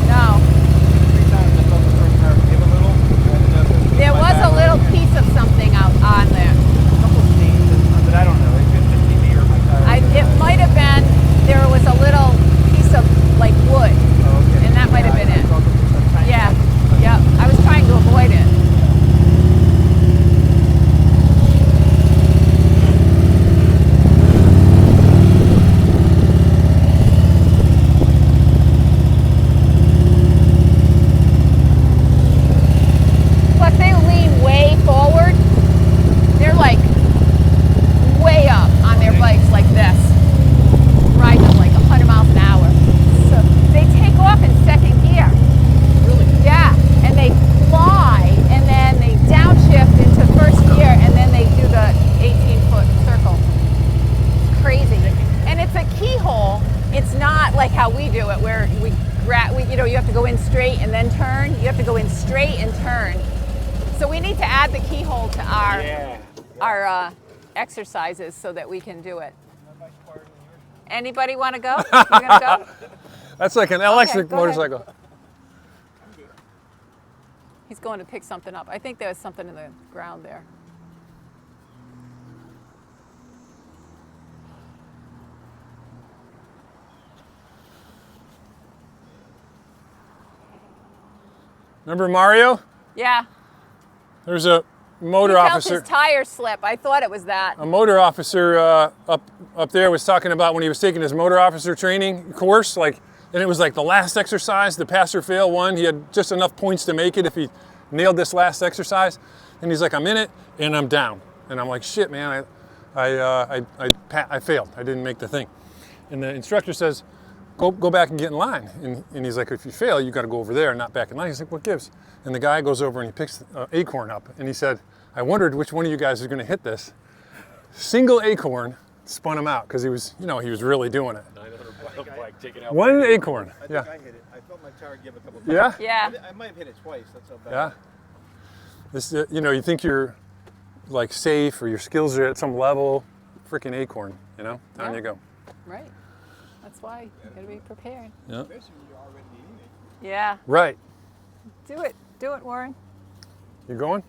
No. There was a little piece of something out on there. But I don't know. It's just the TV or my tire. It might have been, there was a little piece of like wood. Oh, okay. And that might have been it. it. Yeah, yep. I was trying to avoid it. Plus they lean way forward. They're like way up on their bikes like this. Riding them like 100 miles an hour. So they take off in second gear. Really? Yeah, and they fly and then they downshift into first gear and then they do the 18-foot circle. It's crazy. And it's a keyhole. It's not like how we do it where you have to go in straight and then turn. You have to go in straight and turn. So we need to add the keyhole to our exercises so that we can do it. Anybody want to go? You gonna go? That's like an electric go ahead. motorcycle. He's going to pick something up. I think there was something in the ground there. Remember Mario? Yeah. There's a motor He felt officer. his tire slip. I thought it was that. A motor officer up there was talking about when he was taking his motor officer training course, and it was like the last exercise, the pass or fail one. He had just enough points to make it if he nailed this last exercise. And he's like, I'm in it and I'm down. And I'm like, shit, man, I failed. I didn't make the thing. And the instructor says, go back and get in line. And he's like, if you fail, you got to go over there and not back in line. He's like, what gives? And the guy goes over and he picks an acorn up. And he said, I wondered which one of you guys is going to hit this. Single acorn spun him out because he was really doing it. 900 bike taking out. One acorn. I think Yeah. I hit it. I felt my tire give a couple. Yeah. Yeah. I might have hit it twice. That's so bad. Yeah. This, you think you're like safe or your skills are at some level. Freaking acorn, down Yeah. you go. Right. That's why you got to be prepared. Yeah. Especially when you're already eating it. Yeah. Right. Do it, Warren. You going?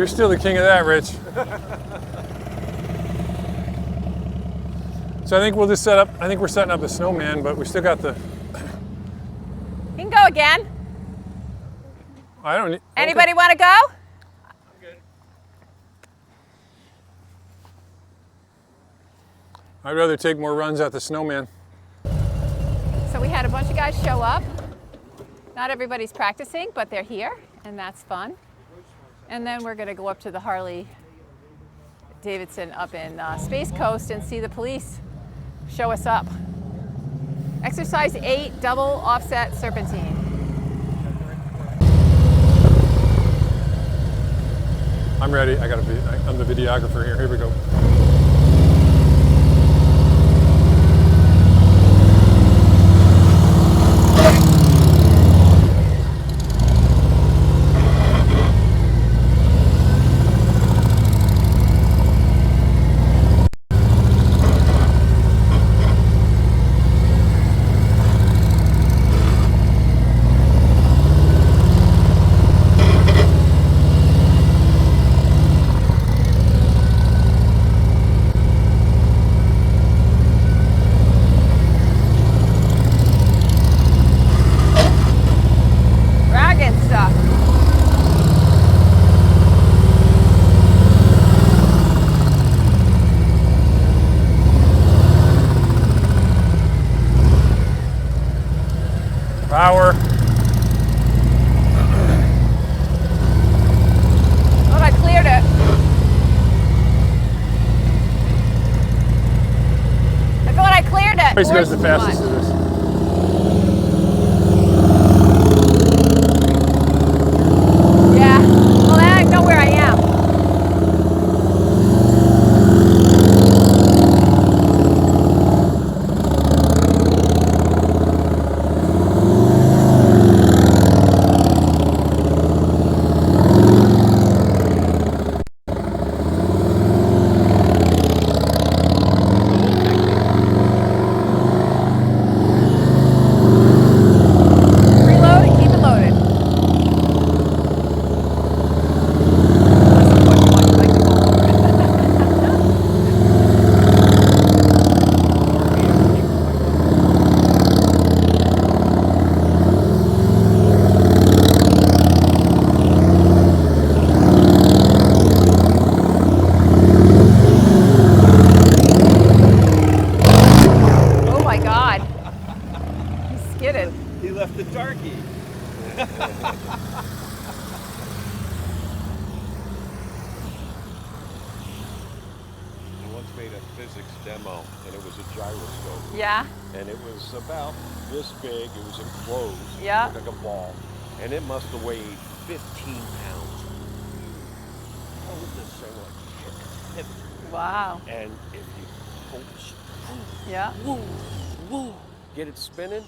You're still the king of that, Rich. So I think we'll just set up, I think we're setting up the Snowman, but we still got the, You can go again. I don't need. Anybody want to go? I'd rather take more runs at the Snowman. So we had a bunch of guys show up. Not everybody's practicing, but they're here, and that's fun. And then we're going to go up to the Harley-Davidson up in SpaceCoast and see the police show us up. Exercise 8, double offset serpentine. I'm ready. I'm the videographer here. Here we go. Power. Oh, I cleared it. I thought I cleared it. Race goes the fastest of this. Yeah. Well, now I know where I am. He left the darkie. I once made a physics demo, and it was a gyroscope. Yeah. And it was about this big. It was enclosed. Yeah. Like a ball. And it must have weighed 15 pounds. Hold this thing like heavy. Wow. And if you hold this, Yeah. get it spinning.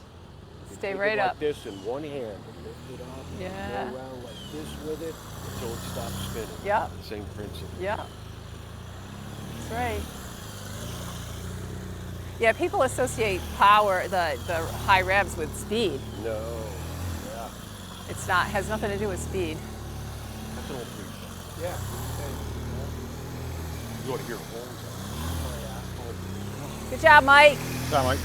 Stay Take right it up. like this in one hand, and lift it up, Yeah. go around like this with it until it stops spinning. Yeah. Same principle. Yeah. That's right. Yeah, people associate power, the high revs with speed. No. Yeah. It's not, has nothing to do with speed. That's an old freak. Yeah. You ought to hear horns. Good job, Mike. Sound like.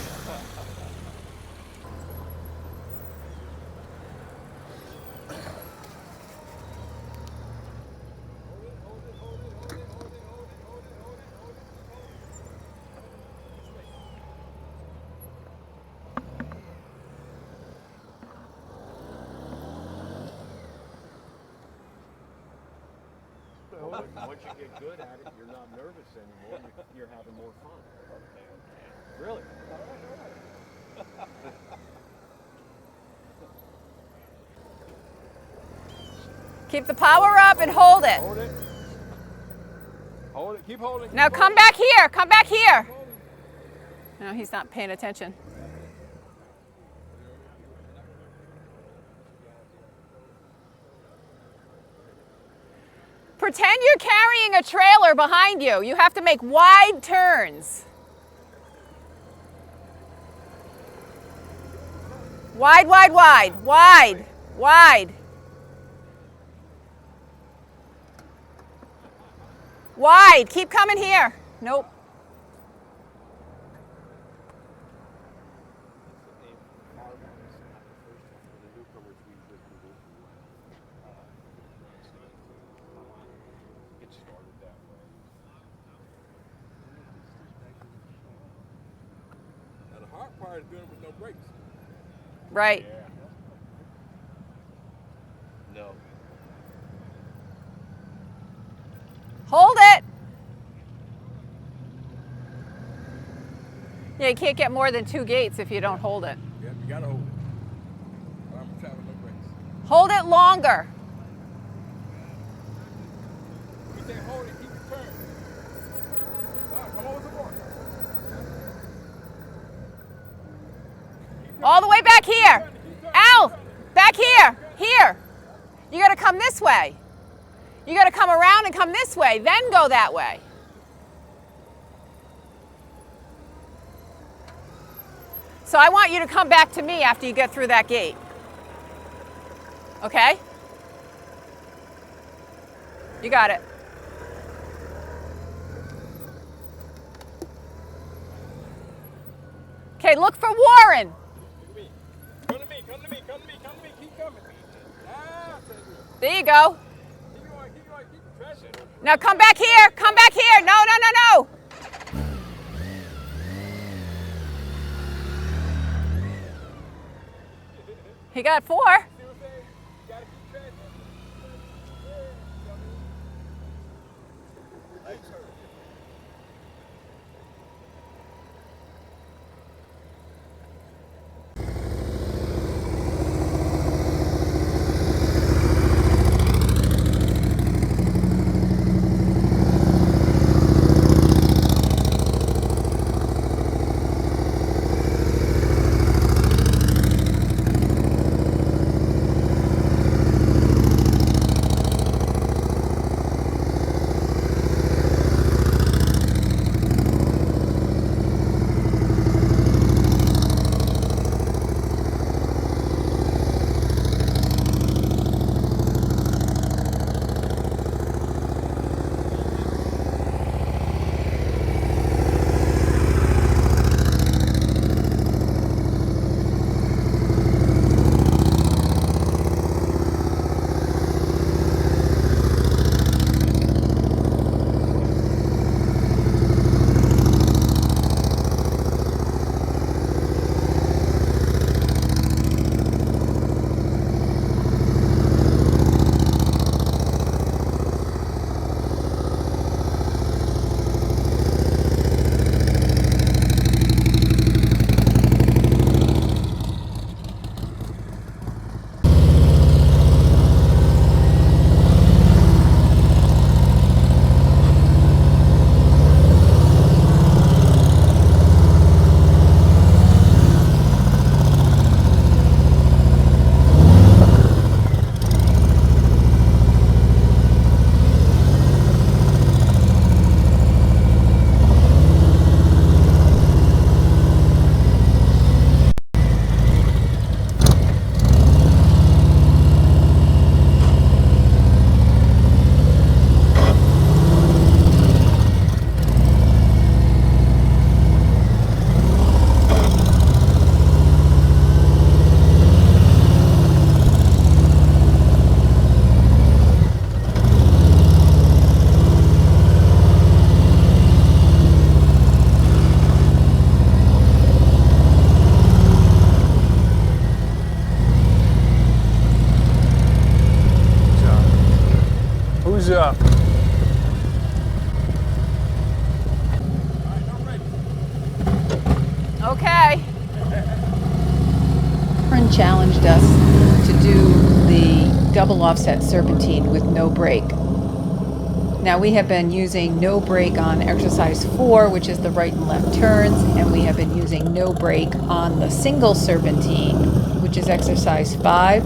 Once you get good at it, you're not nervous anymore. You're having more fun. Really? Keep the power up and hold it. Hold it. Hold it. Keep holding. Now come back here. Come back here. No, he's not paying attention. Pretend you're carrying a trailer behind you. You have to make wide turns. Wide, wide, wide, wide, wide. Wide. Keep coming here. Nope. Now the hard part is doing it with no brakes. Right. No. Hold it. Yeah, you can't get more than 2 gates if you don't hold it. Yeah, you gotta hold it. I'm gonna try with no brakes. Hold it longer. You say hold it, keep it turned. Come over some more. All the way back here. Al, back here. Here. You got to come this way. You got to come around and come this way, then go that way. So I want you to come back to me after you get through that gate. Okay? You got it. Okay, look for Warren. Come to me, come to me, come to me, come to me, keep coming. Ah, There you go. keep going, keep pressing. Now come back here. Come back here. No, no, no, no. He got 4. See what I'm saying? You gotta keep pressing. Who's up? Okay. Friend challenged us to do the double offset serpentine with no brake. Now we have been using no brake on exercise 4, which is the right and left turns, and we have been using no brake on the single serpentine, which is exercise 5.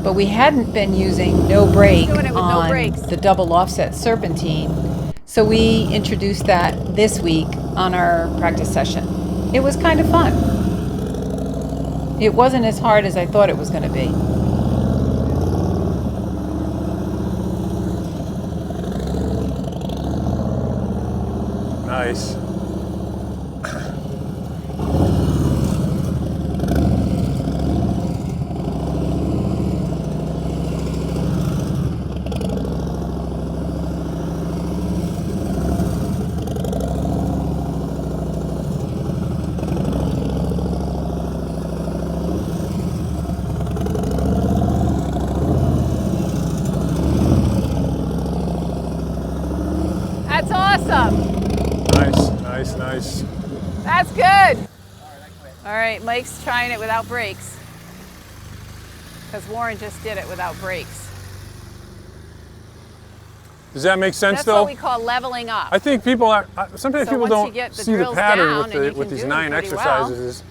But we hadn't been using no brake Doing it with no on brakes. the double offset serpentine. So we introduced that this week on our practice session. It was kind of fun. It wasn't as hard as I thought it was going to be. Nice. That's awesome. Nice, nice. That's good. All right, Mike's trying it without brakes. Because Warren just did it without brakes. Does that make sense That's though? what we call leveling up. I think people are, sometimes So people once you don't get the see the drills pattern down with, and you with can these do 9 them pretty exercises. well, Is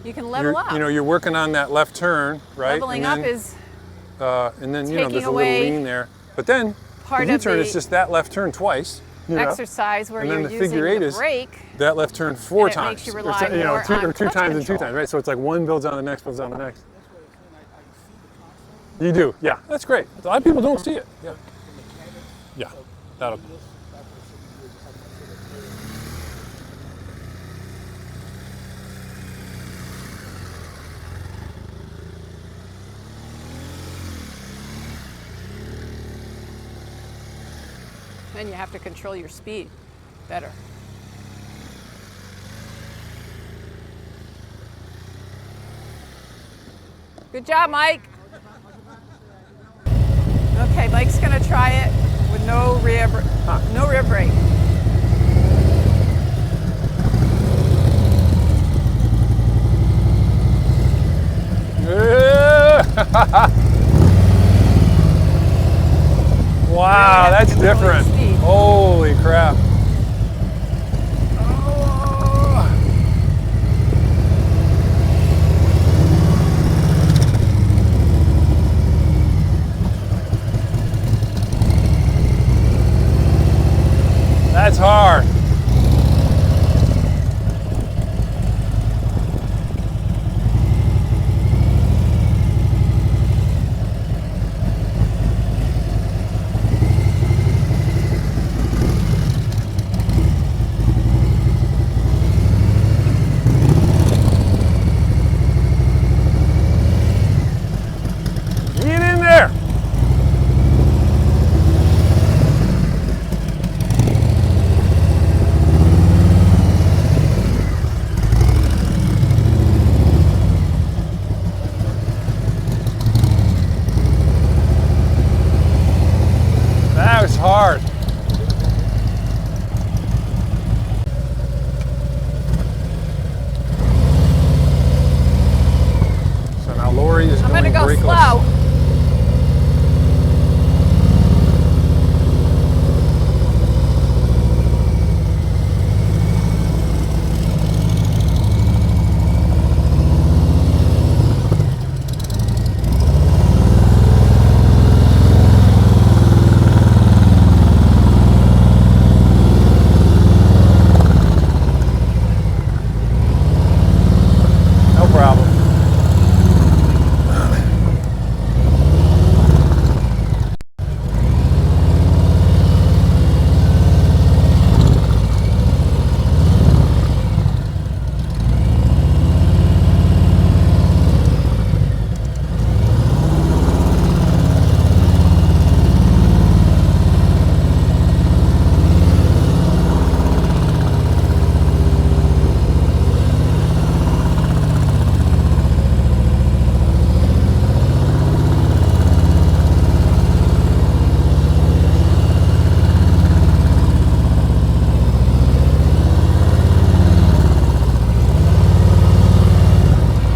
you can level up. you know, you're working on that left turn, right? Leveling and up then, is and then, you know, taking there's a little away lean there. But then part the of U-turn the is just that left turn twice. You know? exercise where And then you're the using figure eight the is brake. that left turn 4 And it times. makes you Or rely you know, more two, on or 2 clutch times and 2 control. times, right? So it's like one builds on the next, builds on the next. You do, yeah. That's great. A lot of people don't see it. Yeah. Yeah. That'll. And you have to control your speed better. Good job, Mike. Okay, Mike's gonna try it with no rear brake. Wow, have to that's control your different. speed. Holy crap. That's hard. Get in there. That was hard. So now Lori is I'm going gonna go brakeless. slow. No problem.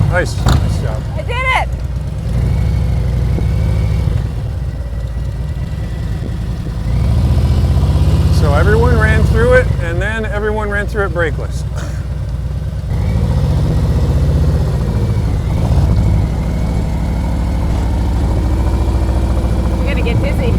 Nice. Nice job. I did it. So everyone ran through it, and then everyone ran through it brakeless. You're gonna get dizzy.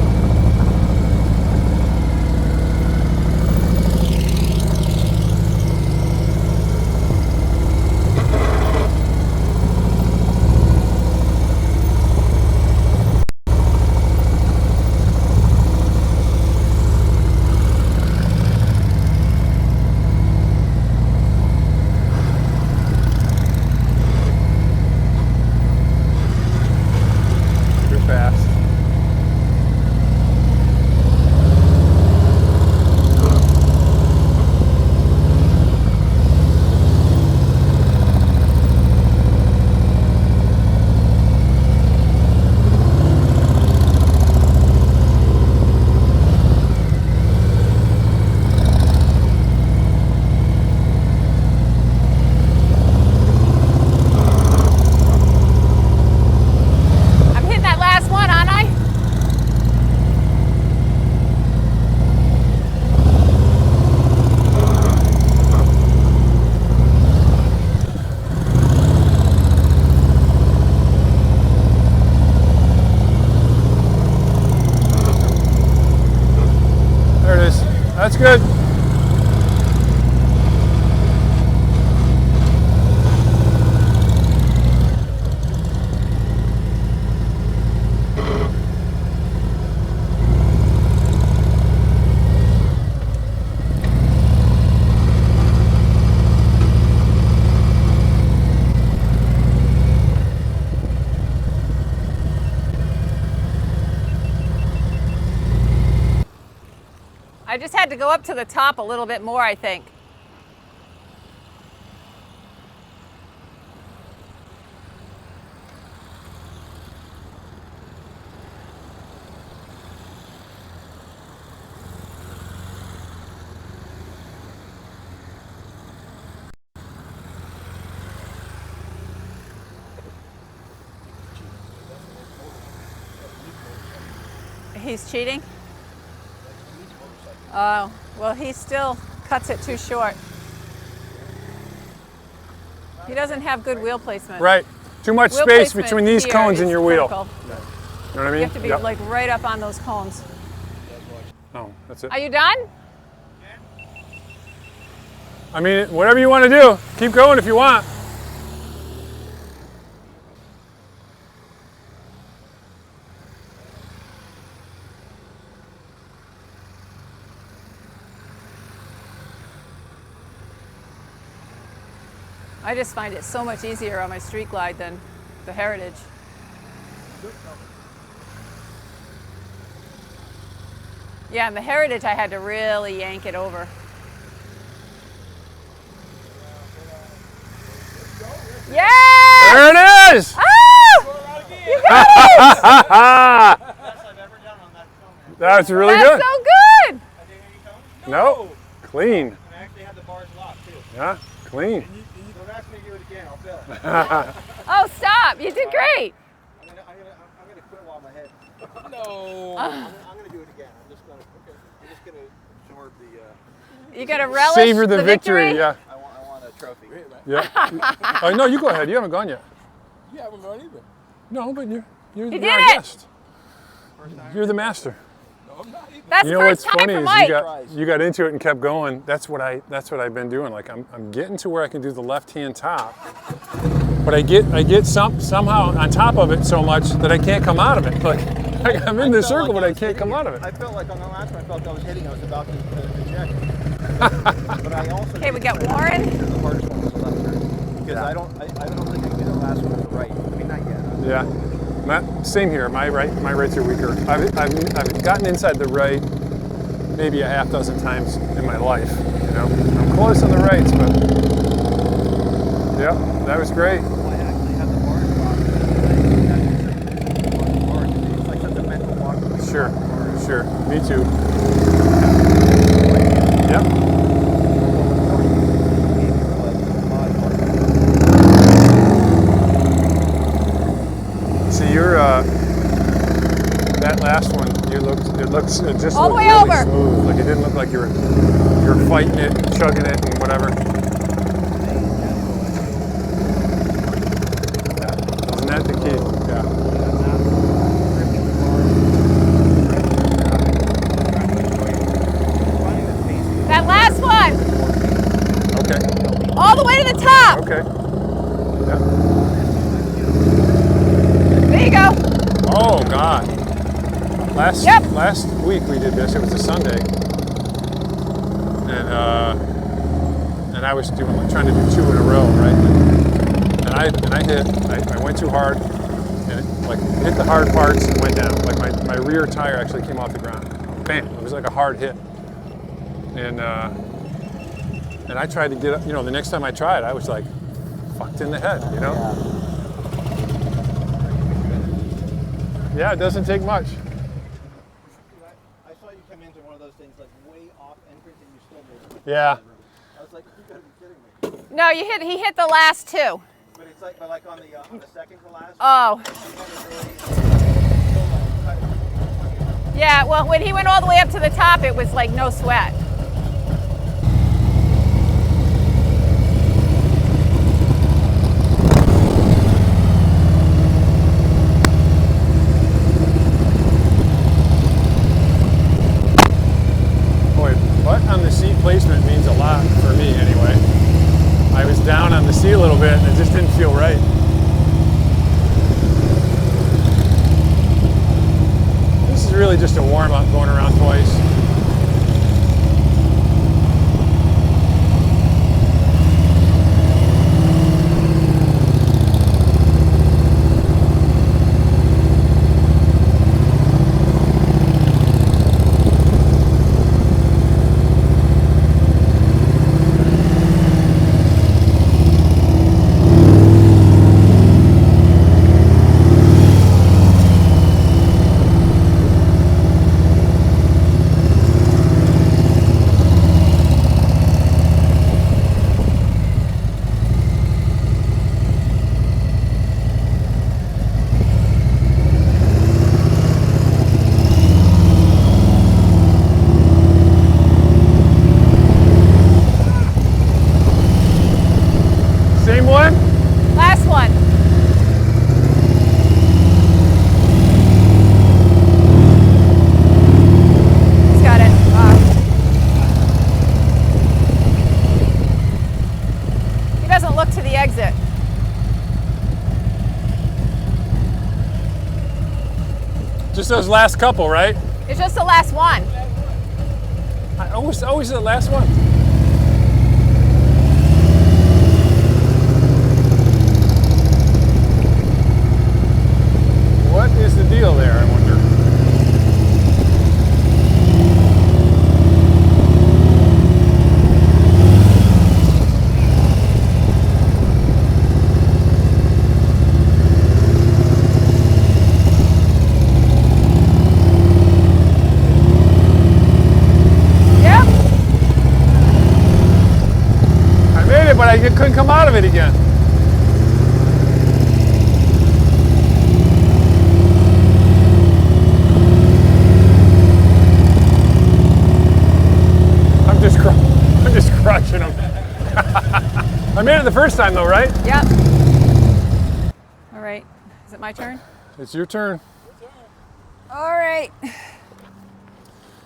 good. I just had to go up to the top a little bit more, I think. He's cheating? Oh, well, he still cuts it too short. He doesn't have good wheel placement. Right. Too much Wheel space placement between these here cones and is your wheel. critical. You know what I mean? You have to be Yep. like right up on those cones. Oh, that's it. Are you done? I mean, whatever you want to do. Keep going if you want. I just find it so much easier on my street glide than the Heritage. Yeah, and the Heritage I had to really yank it over. Yeah! There it is! Oh! You got it! That's really That's good. so good! No, clean. I actually had the bars locked too. Yeah, clean. Don't ask me to do it again, I'll fail. Oh, stop! You did great. I'm gonna quit while my head. No. I'm gonna do it again. I'm just gonna absorb the. You gotta relish Savor the victory. Yeah, I want a trophy. yeah. Oh no, you go ahead. You haven't gone yet. You haven't gone either. No, but you're did our it! guest. You're the master. No, I'm not either. That's You the know what's first time funny for is Mike. you got into it and kept going. That's what I've been doing. Like I'm getting to where I can do the left hand top, but I get somehow on top of it so much that I can't come out of it. Like I'm in the circle, but I can't come out of it. I felt like on the last one, I felt I was hitting. I was about to eject. But I also. Okay, we got Warren. The hardest one was the left turn because I don't think I can get the last one to the right. I mean, not yet. Yeah. Same here. My rights are weaker. I've gotten inside the right maybe a half dozen times in my life. You know, I'm close on the rights, but yeah, that was great. Well, I actually had the bars locked. It's like such a mental block. Sure. Me too. Yep. See, that last one, it looks just All the looked way really over. smooth. Like it didn't look like you're fighting it, chugging it, and whatever. Yeah. Isn't that the key? Yeah. That last one. Okay. All the way to the top. Okay. Yeah. There you go. Oh God. Last week we did this. It was a Sunday, and I was trying to do 2 in a row, right? And I went too hard, and it hit the hard parts and went down. Like my rear tire actually came off the ground. Bam! It was like a hard hit, and I tried to get up. You know, the next time I tried, I was like fucked in the head. You know? Yeah, it doesn't take much. I saw you come into one of those things like way off entrance and you still made it. Yeah. I was like, you gotta be kidding me. No, he hit the last 2. But it's like, on the second to last. Oh. Yeah, well, when he went all the way up to the top, it was like no sweat. Boy, what on little bit and it just didn't feel right. This is really just a warm-up going around twice. Same one? Last one. He's got it. He doesn't look to the exit. Just those last couple, right? It's just the last one. Always the last one. What is the deal there, I wonder? Yep. I made it, but I couldn't come out of it again. I'm just crushing them. I made it the first time though, right? Yep. All right. Is it my turn? It's your turn. All right.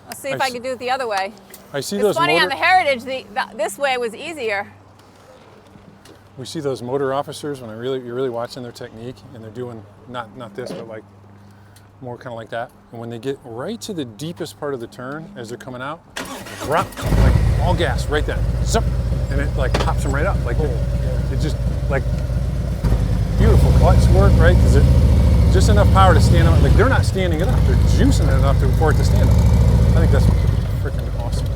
Let's see if I can do it the other way. I see It's those funny, motor. on the Heritage, this way was easier. We see those motor officers when you're really watching their technique, and they're doing not this, but like more kind of like that. And when they get right to the deepest part of the turn, as they're coming out, drop, like all gas right then, zup, and it like pops them right up. Like it just like beautiful clutch work, right? Because it just enough power to stand up. Like they're not standing it up; they're juicing it enough for it to stand up. I think that's freaking awesome.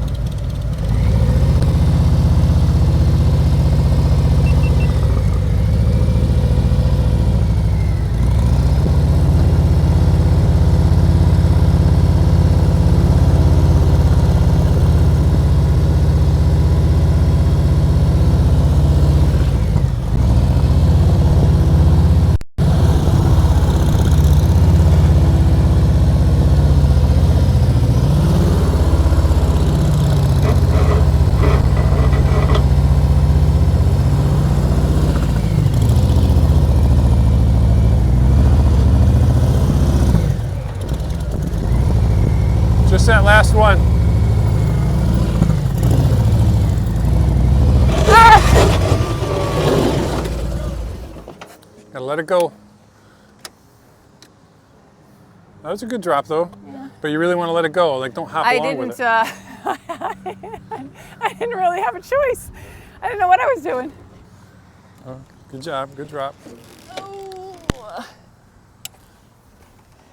Just that last one. Gotta let it go. That was a good drop though, but you really want to let it go. Like don't hop along with it. I didn't really have a choice. I didn't know what I was doing. Oh, good job, good drop. Oh.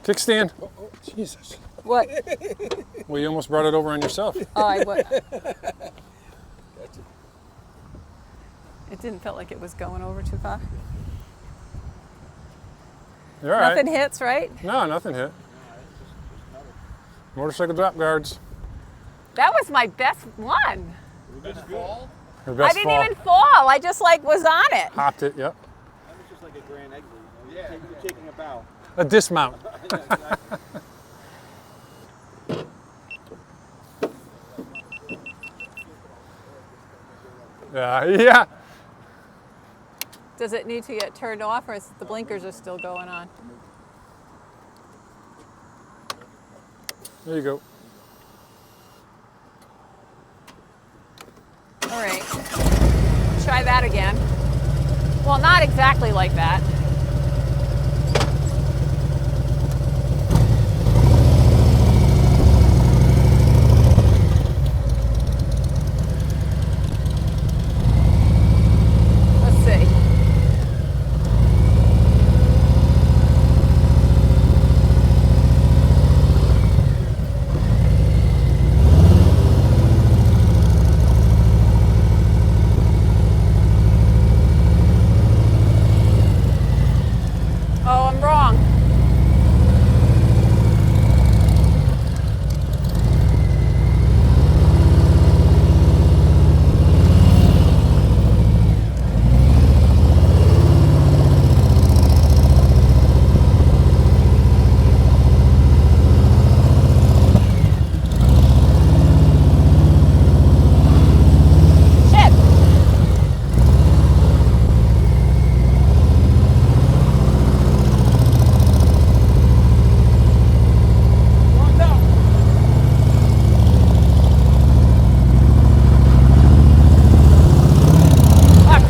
Kickstand. Oh, Jesus. What? Well, you almost brought it over on yourself. Oh, I would. It didn't feel like it was going over too far. You're all right. Nothing hits, right? No, nothing hit. Motorcycle drop guards. That was my best one. Her I best didn't fall. even fall. I just like was on it. Hopped it, yep. That was just like a grand exit. You know? You're taking a bow. A dismount. Yeah. Does it need to get turned off, or is the blinkers are still going on? There you go. All right. Try that again. Well, not exactly like that. Let's see. Oh, I'm wrong. Shit. Fuck.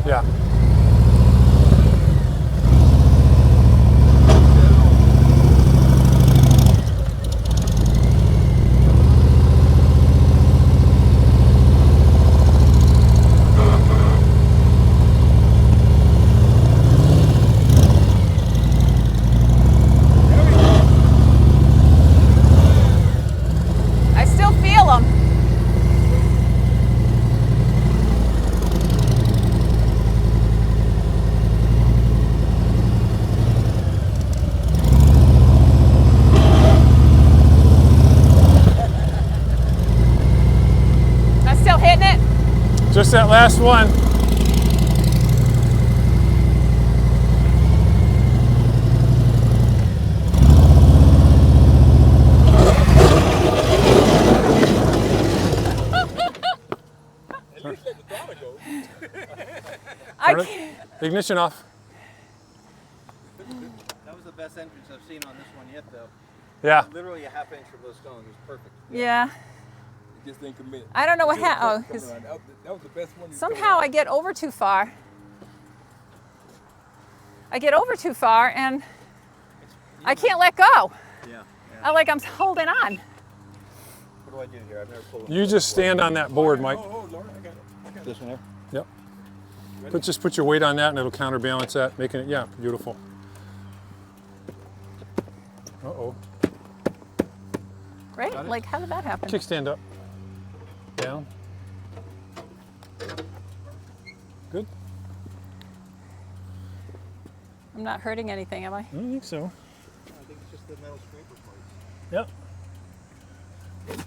Yeah. I still feel them. I'm still hitting it. Just that last one. At least let the throttle go. I Turn it. can't. Ignition off. That was the best entrance I've seen on this one yet, though. Yeah. Literally a half inch from those stones. It was perfect. Yeah. You just didn't commit. I don't know what You just happened. kept coming around. That was the best one. Somehow I get over too far. I get over too far and I can't let go. Yeah. I'm holding on. What do I do here? I've never pulled You just stand on that board, Mike. Oh, Lord, I got it. this one here. Yep. Just put your weight on that and it'll counterbalance that, making it, yeah, beautiful. Uh-oh. Right? Got it? Like, how did that happen? Kickstand up. Down. Good. I'm not hurting anything, am I? I don't think so. I think it's just the metal scraper parts. Yep.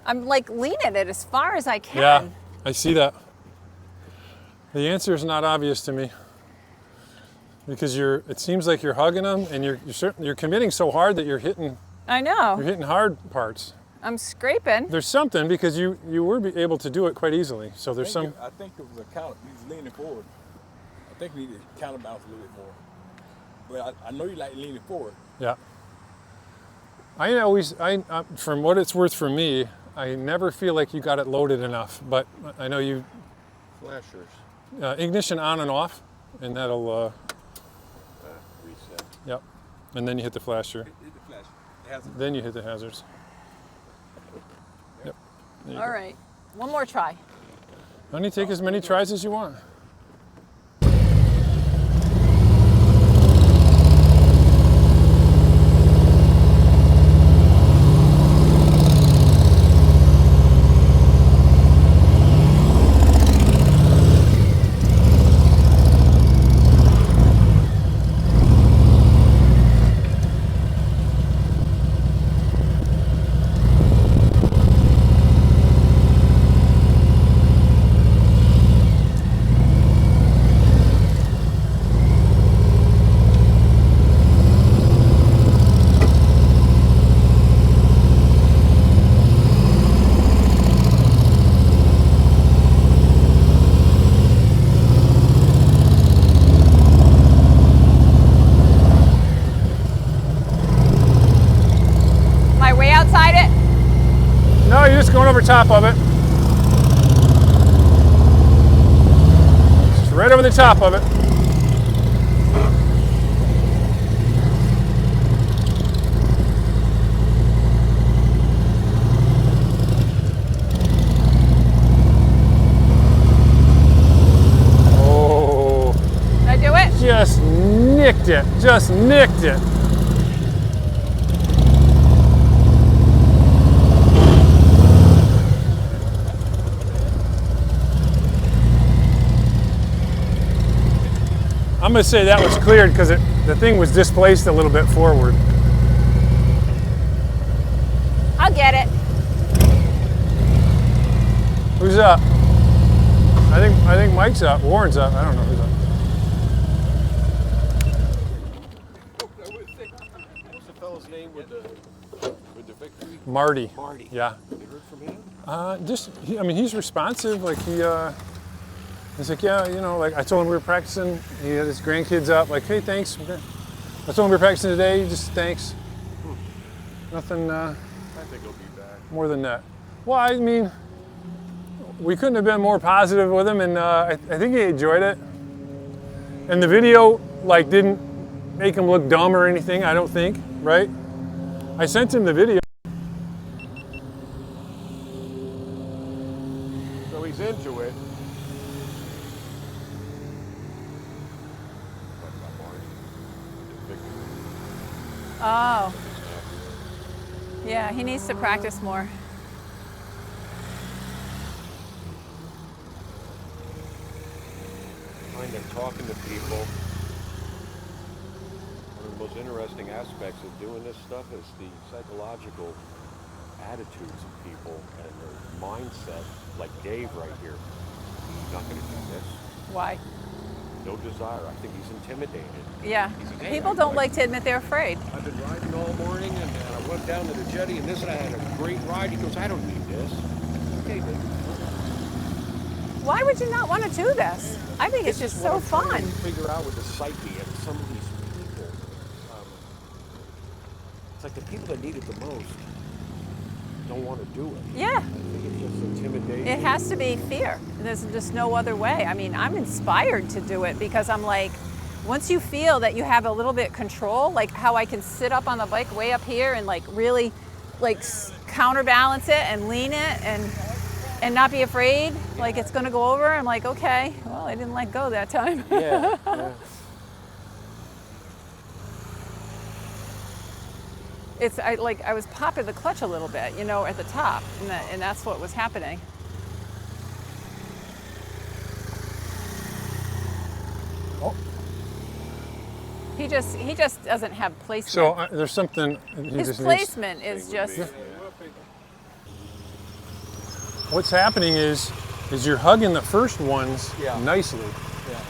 I'm like leaning it as far as I can. Yeah, I see that. The answer is not obvious to me because it seems like you're hugging them and you're committing so hard that you're hitting I know. hard parts. I'm scraping. There's something because you were able to do it quite easily. So there's some. I think it was a counter. He was leaning forward. I think we need to counterbalance a little bit more. But I know you like leaning forward. Yeah. I from what it's worth for me, I never feel like you got it loaded enough. But I know you. Flashers. Ignition on and off, and that'll. Reset. Yep. And then you hit the flasher. Hit the flash. It has a, Then you hit the hazards. Yep. There you All go. right. One more try. Honey, take as many tries as you want. No, you're just going over top of it. the top of it. Oh. Did I do it? Just nicked it. Just nicked it. I'm going to say that was cleared because the thing was displaced a little bit forward. I'll get it. Who's up? I think Mike's up. Warren's up. I don't know who's up. What's the fellow's name with the victory? Marty. Marty. Yeah. You heard from him? I mean, he's responsive. Like he's like, yeah, you know, like I told him we were practicing. He had his grandkids up. Like, hey, thanks. I told him we were practicing today. Just thanks. Nothing. I think he'll be back. More than that. Well, I mean, we couldn't have been more positive with him, and I think he enjoyed it. And the video, like, didn't make him look dumb or anything, I don't think, right? I sent him the video. So he's into it. Oh. Yeah, he needs to practice more. Kind of talking to people. One of the most interesting aspects of doing this stuff is the psychological attitudes of people and their mindset. Like Dave right here. He's not going to do this. Why? No desire. I think he's intimidated. Yeah. He's like, hey, People don't like to admit they're afraid. I've been riding all morning and I went down to the jetty and this and I had a great ride. He goes, I don't need this. Okay, Dave. Why would you not want to do this? I think it's just so fun. To figure out with the psyche of some of these people. It's like the people that need it the most don't want to do it. Yeah. I think it's just intimidation. It has to be fear. There's just no other way. I mean, I'm inspired to do it because I'm like, once you feel that you have a little bit control, like how I can sit up on the bike way up here and like really like counterbalance it and lean it and not be afraid, like it's gonna go over. I'm like, okay, well, I didn't let go that time. Yeah. Yeah. I was popping the clutch a little bit, you know, at the top, and that's what was happening. Oh. He just doesn't have placement. So there's something. His placement is just. What's happening is you're hugging the first ones nicely,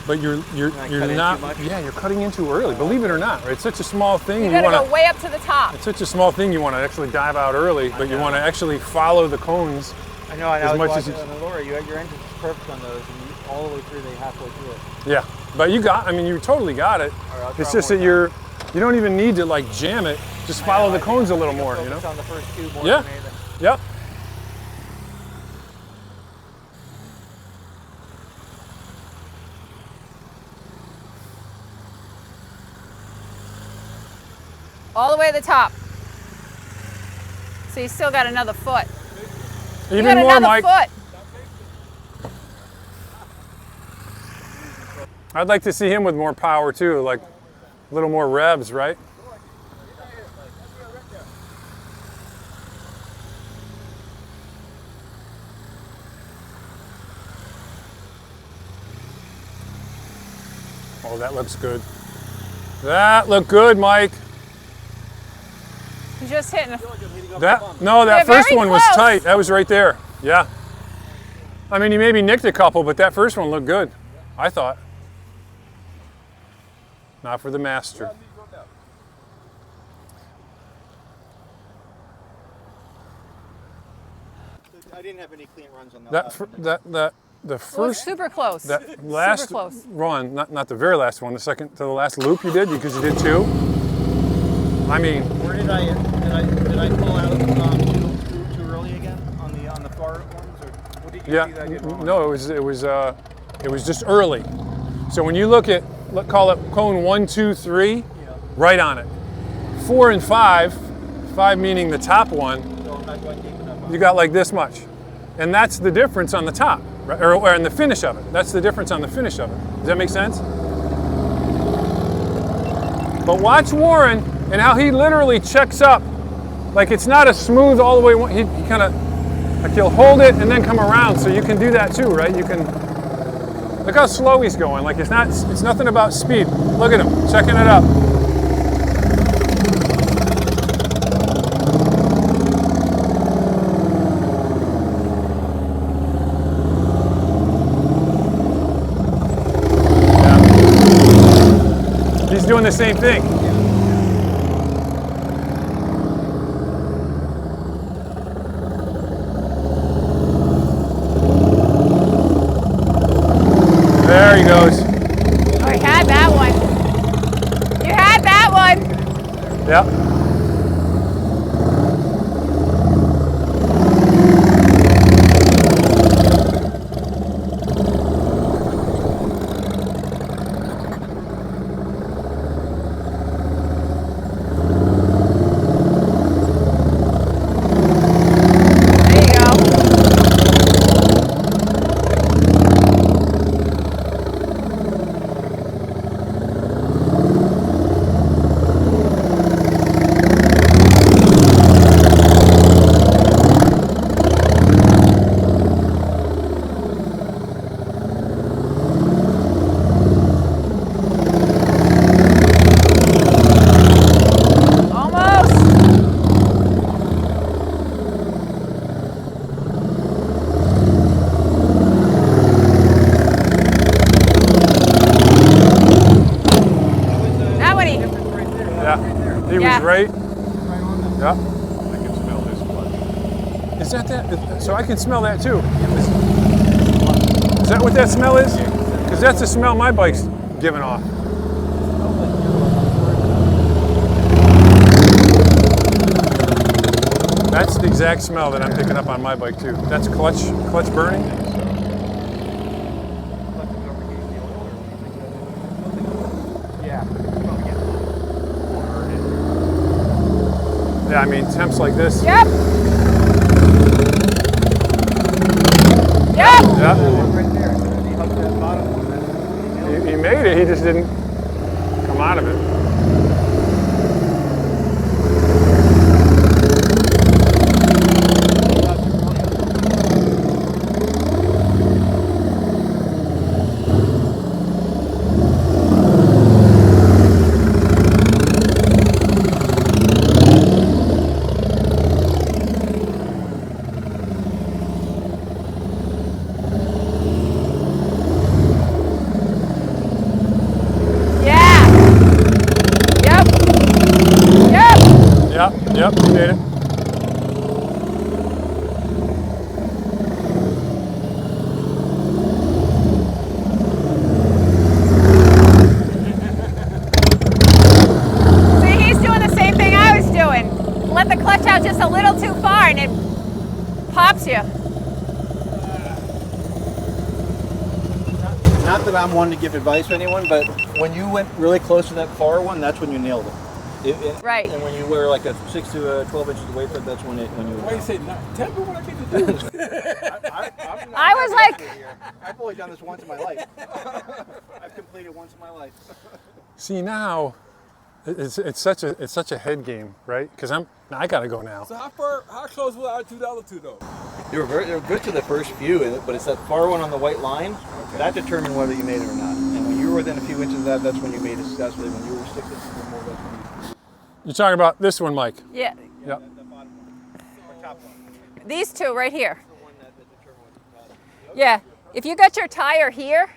but you're not. Yeah, you're cutting in too early. Believe it or not, right? It's such a small thing. You gotta go way up to the top. It's such a small thing. You want to actually dive out early, but you want to actually follow the cones. I know. I as was much watching as on the Laura. Your engine's perfect on those, and you, all the way through, they halfway through it. Yeah, but you got. I mean, you totally got it. Right, it's just that you don't even need to like jam it. Just follow the cones a little more. You know. On the first two more Yeah. than anything. Yep. All the way to the top. So you still got another foot. You Even got more, another Mike. foot. I'd like to see him with more power too, like a little more revs, right? Oh, that looks good. That looked good, Mike. You're just hitting a... That They're first very one was close. tight. That was right there. Yeah. I mean, you maybe nicked a couple, but that first one looked good, I thought. Not for the master. I didn't have any clean runs on The Well, first super close. that last super close. run, not the very last one, the second to the last loop you did, because you did two. I mean, Where did I pull out too early again on the far ones, or what did you see that I did wrong? no, it was just early. So when you look at, call it cone 1, 2, 3, right on it. 4 and 5, 5 meaning the top one, So I'm not going deep enough. you got like this much. And that's the difference on the top, right? Or in the finish of it. That's the difference on the finish of it. Does that make sense? But watch Warren and how he literally checks up. Like it's not a smooth all the way, he kind of, like he'll hold it and then come around. So you can do that too, right? You can, look how slow he's going. Like it's nothing about speed. Look at him, checking it up. He's doing the same thing. There he goes. Oh, you had that one. You had that one. Yep. There you go. Almost. That one. Yeah. He Yeah. was right. Yeah. I can smell his clutch. Is that? So I can smell that too. Is that what that smell is? Because that's the smell my bike's giving off. That's the exact smell that I'm picking up on my bike too. That's clutch burning. Yeah, I mean temps like this. Yep. Yep. Yeah, Right there. He hugged that bottom one. he made it. He just didn't come out of it. Yeah. Yep. Yep. Yep, he made it. See, he's doing the same thing I was doing. Let the clutch out just a little too far and it pops you. Not that I'm one to give advice to anyone, but when you went really close to that far one, that's when you nailed it. Right. And when you were like a 6 to 12 inches away from it, that's when you. Why you say not? Tell me what I need to do. I was like, I've only done this once in my life. I've completed once in my life. See now, it's such a head game, right? Because I gotta go now. So how close was our $2 though? You were good to the first few, but it's that far one on the white line that determined whether you made it or not. And when you were within a few inches of that, that's when you made it successfully. When you were 6 inches or more, that's when you. You're talking about this one, Mike. yeah, Yep. The bottom one, or top one. these two right here. The one that determined what you got. Yeah. If you got your tire here,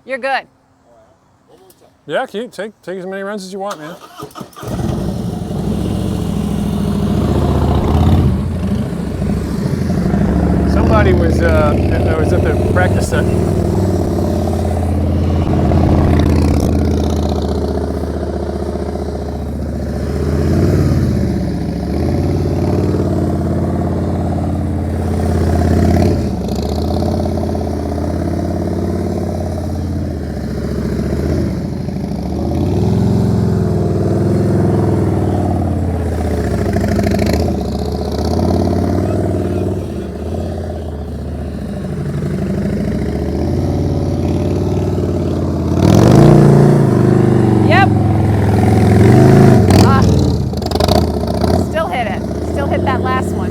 you're good. Yeah, keep take as many runs as you want, man. Somebody was at the practice set. you'll hit that last one.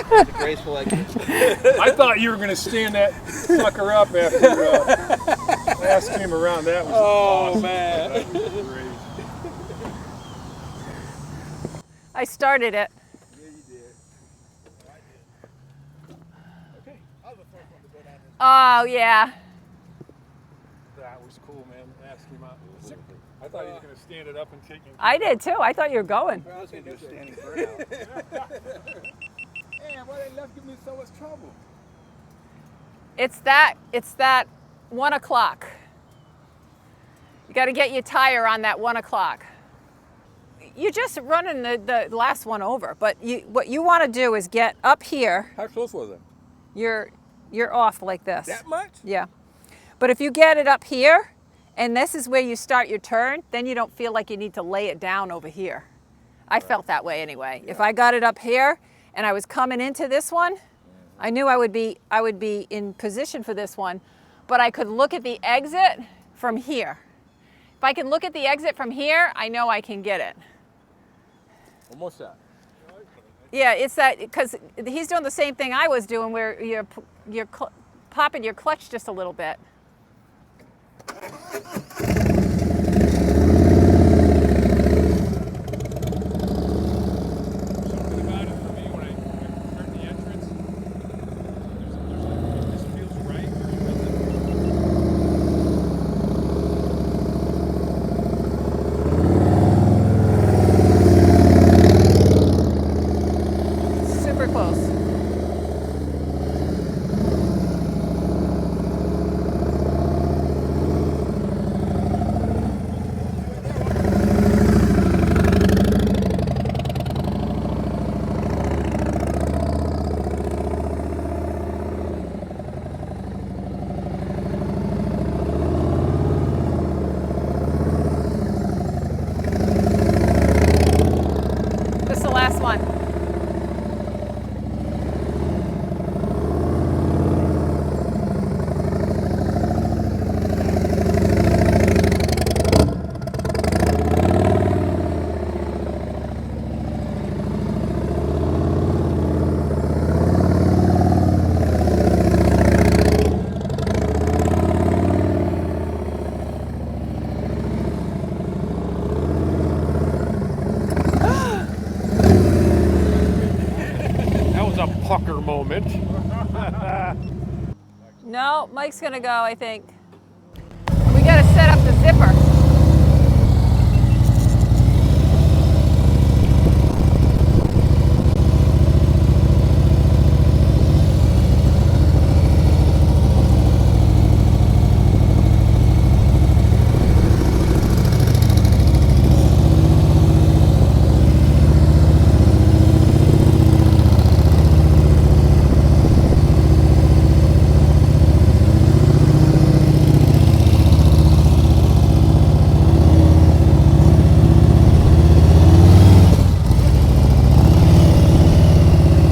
The graceful exit. I thought you were going to stand that sucker up after last came around. That was awesome. Man. That was great. I started it. Yeah, you did. Okay. I was the first one to go down this. Oh, yeah. That was cool, man. Ask him out. I thought he was going to stand it up and take it. I did too. I thought you were going. I was going to do a standing burnout. Man, why they left give me so much trouble? It's that 1 o'clock. You got to get your tire on that 1 o'clock. You're just running the last one over, but what you want to do is get up here. How close was it? You're off like this. That much? Yeah. But if you get it up here, and this is where you start your turn, then you don't feel like you need to lay it down over here. I felt that way anyway. Yeah. If I got it up here and I was coming into this one, I knew I would be in position for this one, but I could look at the exit from here. If I can look at the exit from here, I know I can get it. Almost that. Yeah, it's that, because he's doing the same thing I was doing, where you're popping your clutch just a little bit. Something about it for me when I turn the entrance, it just feels right. Super close. This is the last one. That was a pucker moment. No, Mike's gonna go, I think. We gotta set up the zipper.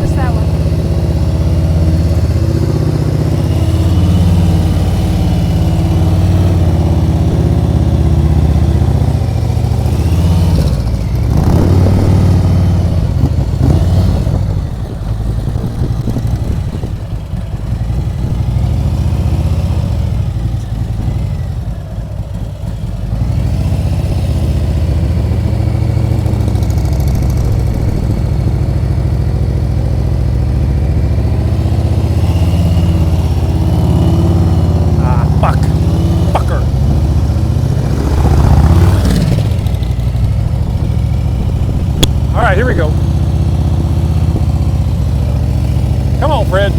Just that one. Fucker. All right, here we go. Come on, Fred.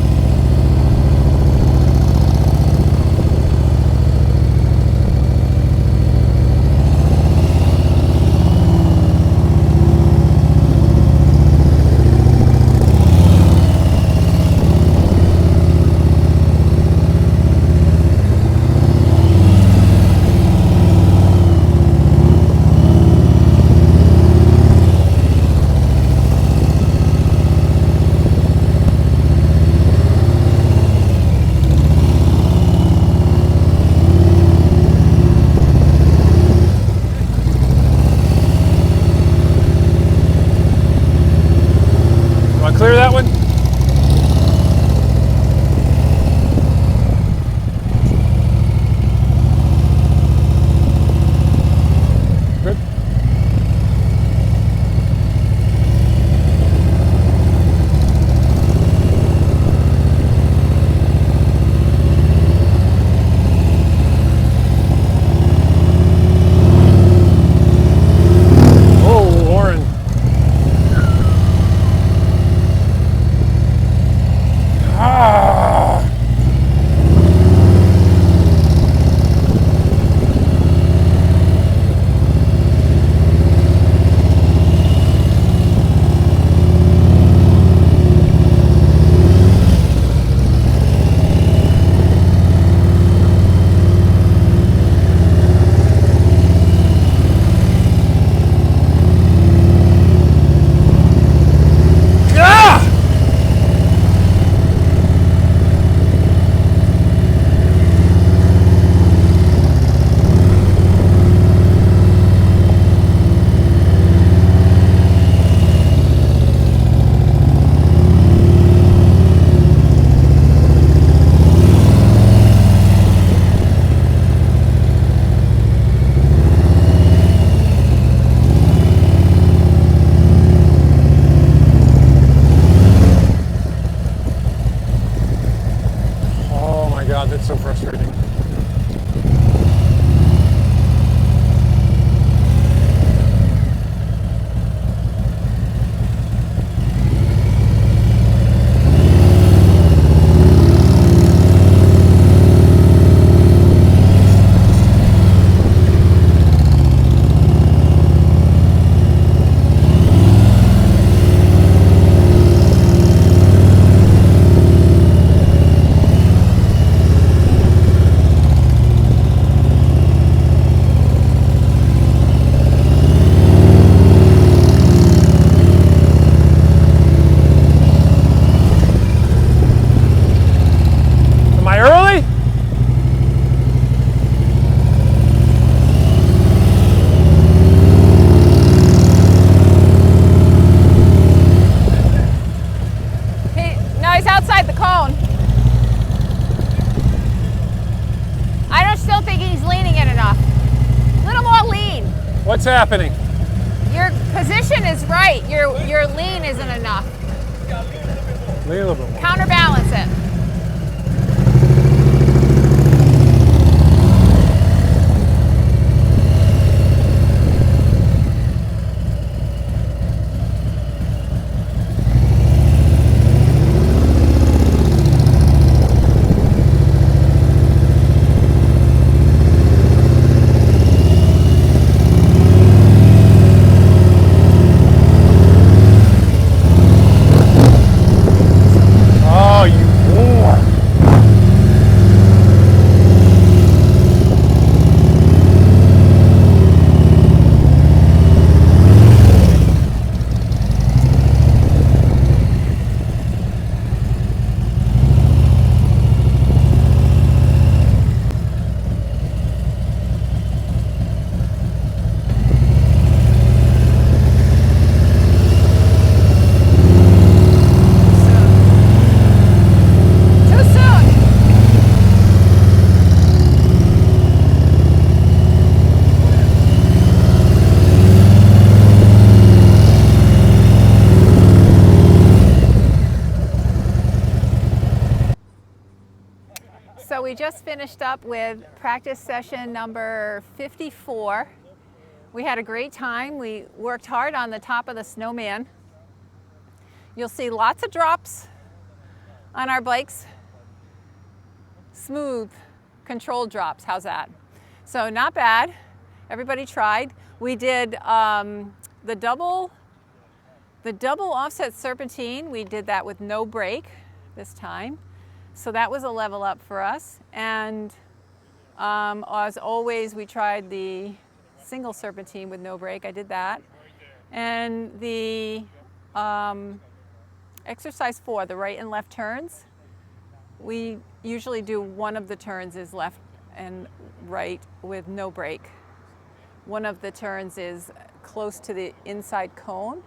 clear that one? Good. Oh, Lauren. Ah. Ah! Oh my God, that's so frustrating. Am I early? No, he's outside the cone. I don't still think he's leaning in enough. A little more lean. What's happening? Your position is right. Your lean isn't enough. Lean a little bit more. Counterbalance it. Oh, you whore. Too soon. So we just finished up with practice session number 54. We had a great time. We worked hard on the top of the Snowman. You'll see lots of drops on our bikes. Smooth, controlled drops. How's that? So not bad. Everybody tried. We did the double offset serpentine. We did that with no brake this time. So that was a level up for us. And as always, we tried the single serpentine with no brake. I did that. And the exercise 4, the right and left turns, we usually do one of the turns is left and right with no brake. One of the turns is close to the inside cone,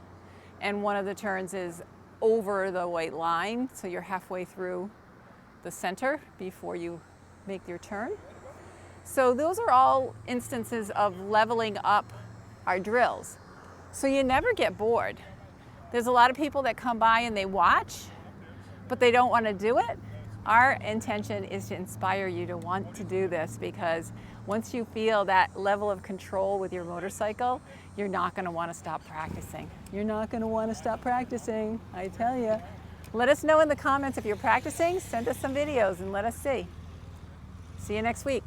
and one of the turns is over the white line, so you're halfway through the center before you make your turn. So those are all instances of leveling up our drills. So you never get bored. There's a lot of people that come by and they watch, but they don't want to do it. Our intention is to inspire you to want to do this, because once you feel that level of control with your motorcycle, you're not going to want to stop practicing. You're not going to want to stop practicing, I tell you. Let us know in the comments if you're practicing. Send us some videos and let us see. See you next week.